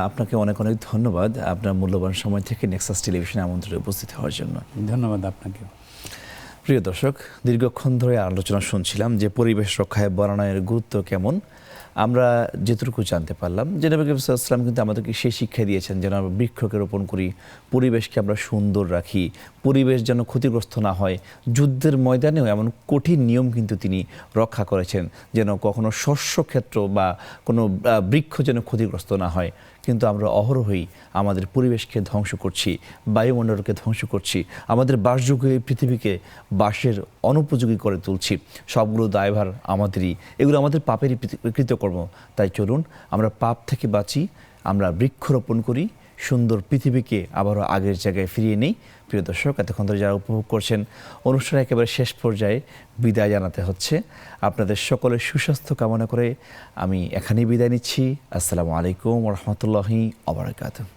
আপনাকে অনেক অনেক ধন্যবাদ আপনার মূল্যবান সময় থেকে নেক্সাস টেলিভিশনে আমন্ত্রণে উপস্থিত হওয়ার জন্য। ধন্যবাদ আপনাকেও। প্রিয় দর্শক, দীর্ঘক্ষণ ধরে আলোচনা শুনছিলাম যে পরিবেশ রক্ষায় বনায়নের গুরুত্ব কেমন। আমরা যেটুকু জানতে পারলাম যে নবী করিম সাল্লাল্লাহু আলাইহি ওয়াসাল্লাম কিন্তু আমাদেরকে সেই শিক্ষা দিয়েছেন যেন আমরা বৃক্ষকে রোপণ করি, পরিবেশকে আমরা সুন্দর রাখি, পরিবেশ যেন ক্ষতিগ্রস্ত না হয়। যুদ্ধের ময়দানেও এমন কঠিন নিয়ম কিন্তু তিনি রক্ষা করেছেন যেন কখনো শস্যক্ষেত্র বা কোনো বৃক্ষ যেন ক্ষতিগ্রস্ত না হয়। কিন্তু আমরা অহরহই আমাদের পরিবেশকে ধ্বংস করছি, বায়ুমণ্ডলকে ধ্বংস করছি, আমাদের বাসযোগ্য এই পৃথিবীকে বাসের অনুপযোগী করে তুলছি। সবগুলো দায়ভার আমাদেরই, এগুলো আমাদের পাপেরই কৃতকর্ম। তাই চলুন আমরা পাপ থেকে বাঁচি, আমরা বৃক্ষরোপণ করি, সুন্দর পৃথিবীকে আবারও আগের জায়গায় ফিরিয়ে নেই। প্রিয় দর্শক, এতক্ষণ ধরে যারা উপভোগ করছেন, অনুষ্ঠানের একেবারে শেষ পর্যায়ে বিদায় জানাতে হচ্ছে। আপনাদের সকলের সুস্বাস্থ্য কামনা করে আমি এখানেই বিদায় নিচ্ছি। আসসালামু আলাইকুম ওয়া রাহমাতুল্লাহি ওয়া বারাকাতুহু।